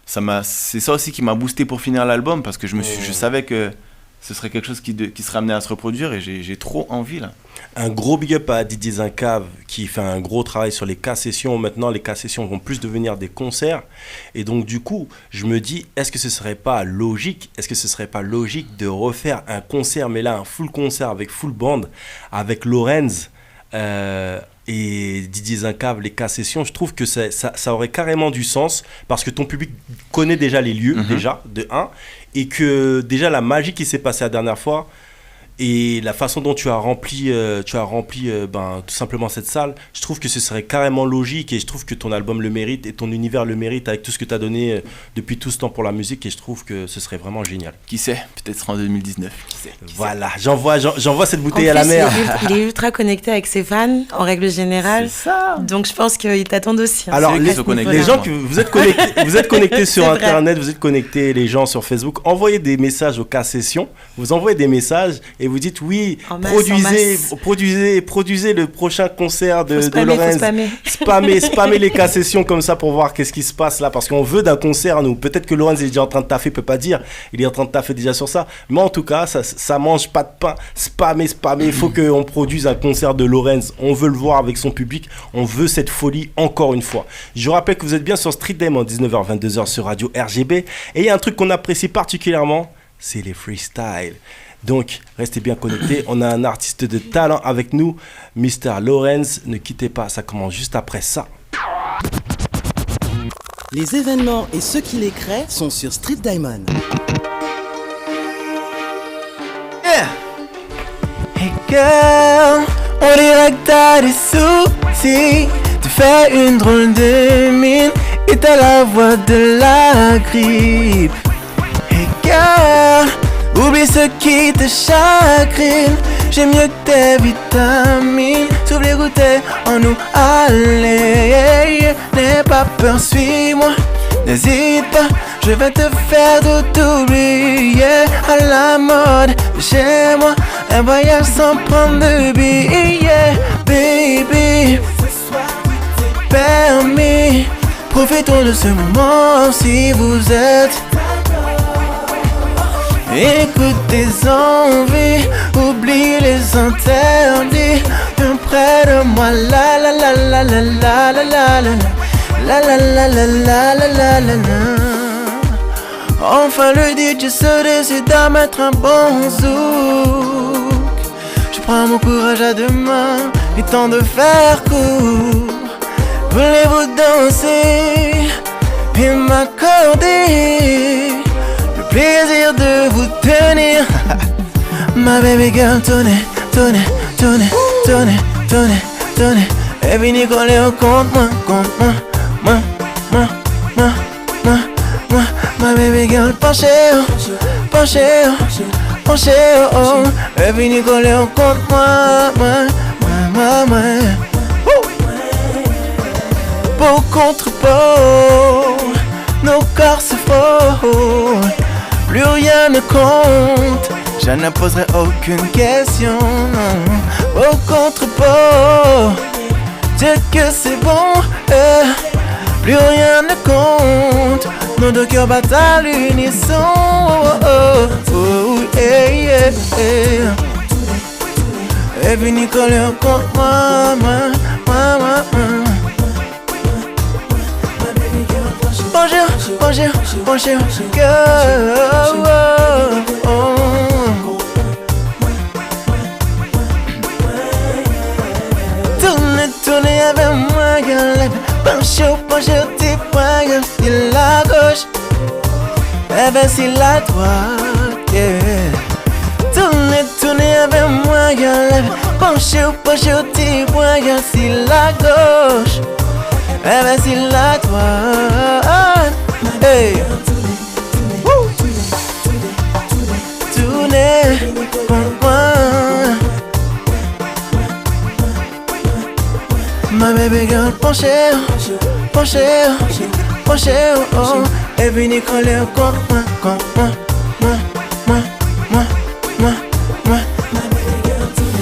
c'est ça aussi qui m'a boosté pour finir l'album parce que je savais que ce serait quelque chose qui serait amené à se reproduire et j'ai trop envie là. Un gros big up à Didier Zincave qui fait un gros travail sur les K-sessions. Maintenant, les K-sessions vont plus devenir des concerts. Et donc, du coup, je me dis, est-ce que ce serait pas logique de refaire un concert, mais là, un full concert avec full band, avec Lorenz et Didier Zincave, les K-sessions. Je trouve que ça aurait carrément du sens parce que ton public connaît déjà les lieux, déjà, de 1, et que déjà la magie qui s'est passée la dernière fois, et la façon dont tu as rempli tout simplement cette salle, je trouve que ce serait carrément logique et je trouve que ton album le mérite et ton univers le mérite avec tout ce que tu as donné depuis tout ce temps pour la musique et je trouve que ce serait vraiment génial. Qui sait, peut-être en 2019, qui sait. Voilà, j'envoie cette bouteille à la mer. Il est ultra connecté avec ses fans en règle générale. C'est ça. Donc je pense qu'il t'attend aussi. Alors les gens que vous êtes connectés sur internet, vous êtes connectés les gens sur Facebook, envoyez des messages aux K-sessions, vous envoyez des messages et vous dites oui, produisez le prochain concert de Lorenz. Spammez les K-sessions comme ça pour voir qu'est-ce qui se passe là parce qu'on veut d'un concert nous. Peut-être que Lorenz est déjà en train de taffer, peut pas dire, il est en train de taffer déjà sur ça, mais en tout cas ça mange pas de pain. Spammez, il faut qu'on produise un concert de Lorenz, on veut le voir avec son public, on veut cette folie encore une fois. Je rappelle que vous êtes bien sur Street Diamond 19h-22h sur Radio RGB et il y a un truc qu'on apprécie particulièrement, c'est les freestyles. Donc, restez bien connectés. On a un artiste de talent avec nous, Mr. Lorenz. Ne quittez pas, ça commence juste après ça. Les événements et ceux qui les créent sont sur Street Diamond. Yeah. Hey girl, on dirait que t'as des soucis. Tu fais une drôle de mine et t'as la voix de la grippe. Hey girl, oublie ce qui te chagrine. J'aime mieux que tes vitamines. S'ouvre les goûter en nous, allez. N'aie pas peur, suis-moi. N'hésite pas, je vais te faire tout oublier. À la mode, chez moi, un voyage sans prendre de billets. Baby, permis, profitons de ce moment si vous êtes. Écoute tes envies, oublie les interdits. Viens près de moi, la la la la la la la la la la la la la la la la la. Enfin le DJ se décide à mettre un bon zouk. Je prends mon courage à deux mains, il est temps de faire court. Voulez-vous danser et m'accorder le plaisir de vous tenir? Ma baby girl, tenez, tenez, tenez, tenez, tenez, tenez. Et venez coller au compte moi, moi. Ma baby girl, penchez, penchez, penchez, oh. Et venez coller au compte moi. Beau contre beau, nos corps se frôlent, plus rien ne compte, je ne poserai aucune question, non. Beau contre beau, Dieu que c'est bon, plus rien ne compte, nos deux cœurs battent à l'unisson, yeah. Et venez coller contre moi. Bonjour, girl. Tournez avec moi, girl. Bonjour, tes poings, girl. C'est la gauche, c'est la droite, yeah. Tournez avec moi, girl. Bonjour, tes poings, girl. C'est la gauche, c'est la droite. Hey. Tournez pour moi. My baby girl, penché, penché, penché, oh. Et venez coller au corps, moi.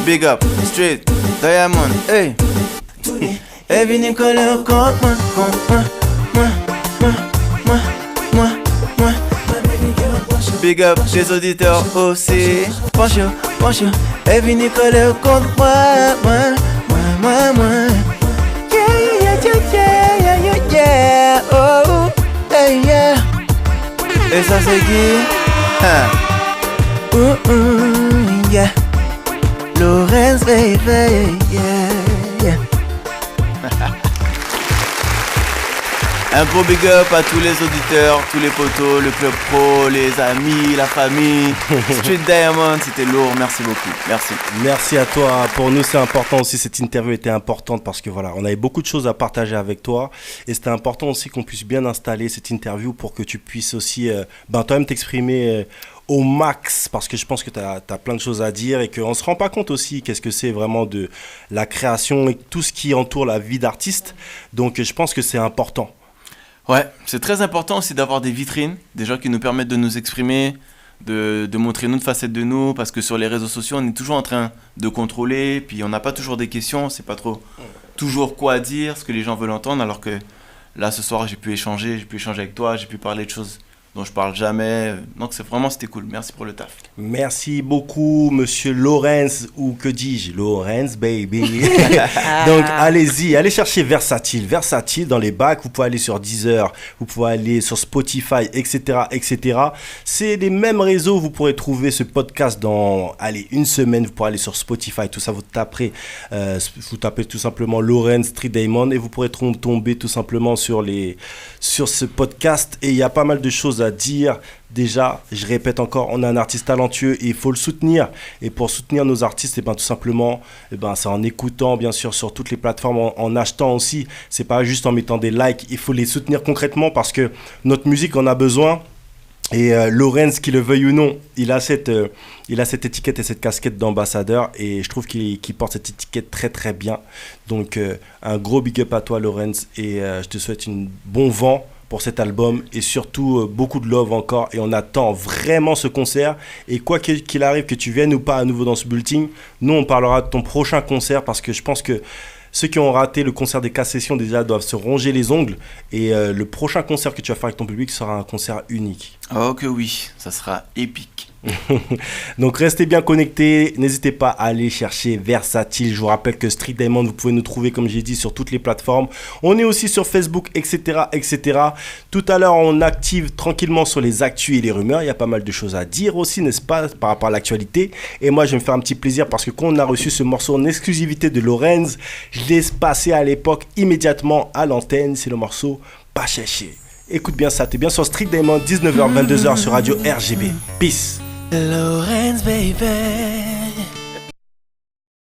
Big up, Street Diamond, hey. Et venez coller au corps, moi. Big up les auditeurs aussi. Penché, et venez coller au corps, moi. Yeah, oh, hey, yeah. Et ça c'est qui? Yeah. Lorenz, baby, yeah. Un gros big up à tous les auditeurs, tous les potos, le club pro, les amis, la famille. Street Diamond, c'était lourd, merci beaucoup, merci. Merci à toi, pour nous c'est important aussi, cette interview était importante parce que voilà, on avait beaucoup de choses à partager avec toi et c'était important aussi qu'on puisse bien installer cette interview pour que tu puisses aussi toi-même t'exprimer au max parce que je pense que tu as plein de choses à dire et qu'on ne se rend pas compte aussi qu'est-ce que c'est vraiment de la création et tout ce qui entoure la vie d'artiste, donc je pense que c'est important. Ouais, c'est très important aussi d'avoir des vitrines, des gens qui nous permettent de nous exprimer, de montrer une autre facette de nous, parce que sur les réseaux sociaux, on est toujours en train de contrôler, puis on n'a pas toujours des questions, on sait pas trop toujours quoi dire, ce que les gens veulent entendre, alors que là, ce soir, j'ai pu échanger avec toi, j'ai pu parler de choses dont je parle jamais, donc c'était cool, merci pour le taf. Merci beaucoup monsieur Lorenz, ou que dis-je, Lorenz baby. Donc allez chercher Versatile dans les bacs, vous pouvez aller sur Deezer, vous pouvez aller sur Spotify, etc. C'est les mêmes réseaux, vous pourrez trouver ce podcast dans une semaine, vous pourrez aller sur Spotify, tout ça, vous tapez tout simplement Lorenz Street Diamond et vous pourrez tomber tout simplement sur ce podcast et il y a pas mal de choses à dire. Déjà, je répète encore, on a un artiste talentueux et il faut le soutenir. Et pour soutenir nos artistes, tout simplement, c'est en écoutant, bien sûr, sur toutes les plateformes, en achetant aussi. C'est pas juste en mettant des likes, il faut les soutenir concrètement parce que notre musique en a besoin. Et Lorenz, qu'il le veuille ou non, il a cette étiquette et cette casquette d'ambassadeur et je trouve qu'il porte cette étiquette très très bien. Donc un gros big up à toi Lorenz et je te souhaite un bon vent pour cet album et surtout beaucoup de love encore et on attend vraiment ce concert et quoi qu'il arrive, que tu viennes ou pas à nouveau dans ce bulletin, nous on parlera de ton prochain concert parce que je pense que ceux qui ont raté le concert des K-Sessions déjà doivent se ronger les ongles et le prochain concert que tu vas faire avec ton public sera un concert unique. Oh que oui, ça sera épique. Donc restez bien connectés, n'hésitez pas à aller chercher Versatile. Je vous rappelle que Street Diamond, vous pouvez nous trouver comme j'ai dit sur toutes les plateformes. On est aussi sur Facebook, etc. Tout à l'heure, on active tranquillement sur les actus et les rumeurs. Il y a pas mal de choses à dire aussi, n'est-ce pas, par rapport à l'actualité. Et moi, je vais me faire un petit plaisir parce que quand on a reçu ce morceau en exclusivité de Lorenz, je l'ai passé à l'époque immédiatement à l'antenne. C'est le morceau Pas cherché. Écoute bien ça, t'es bien sur Street Diamond, 19h, 22h sur Radio RGB. Peace. Lorenz, baby.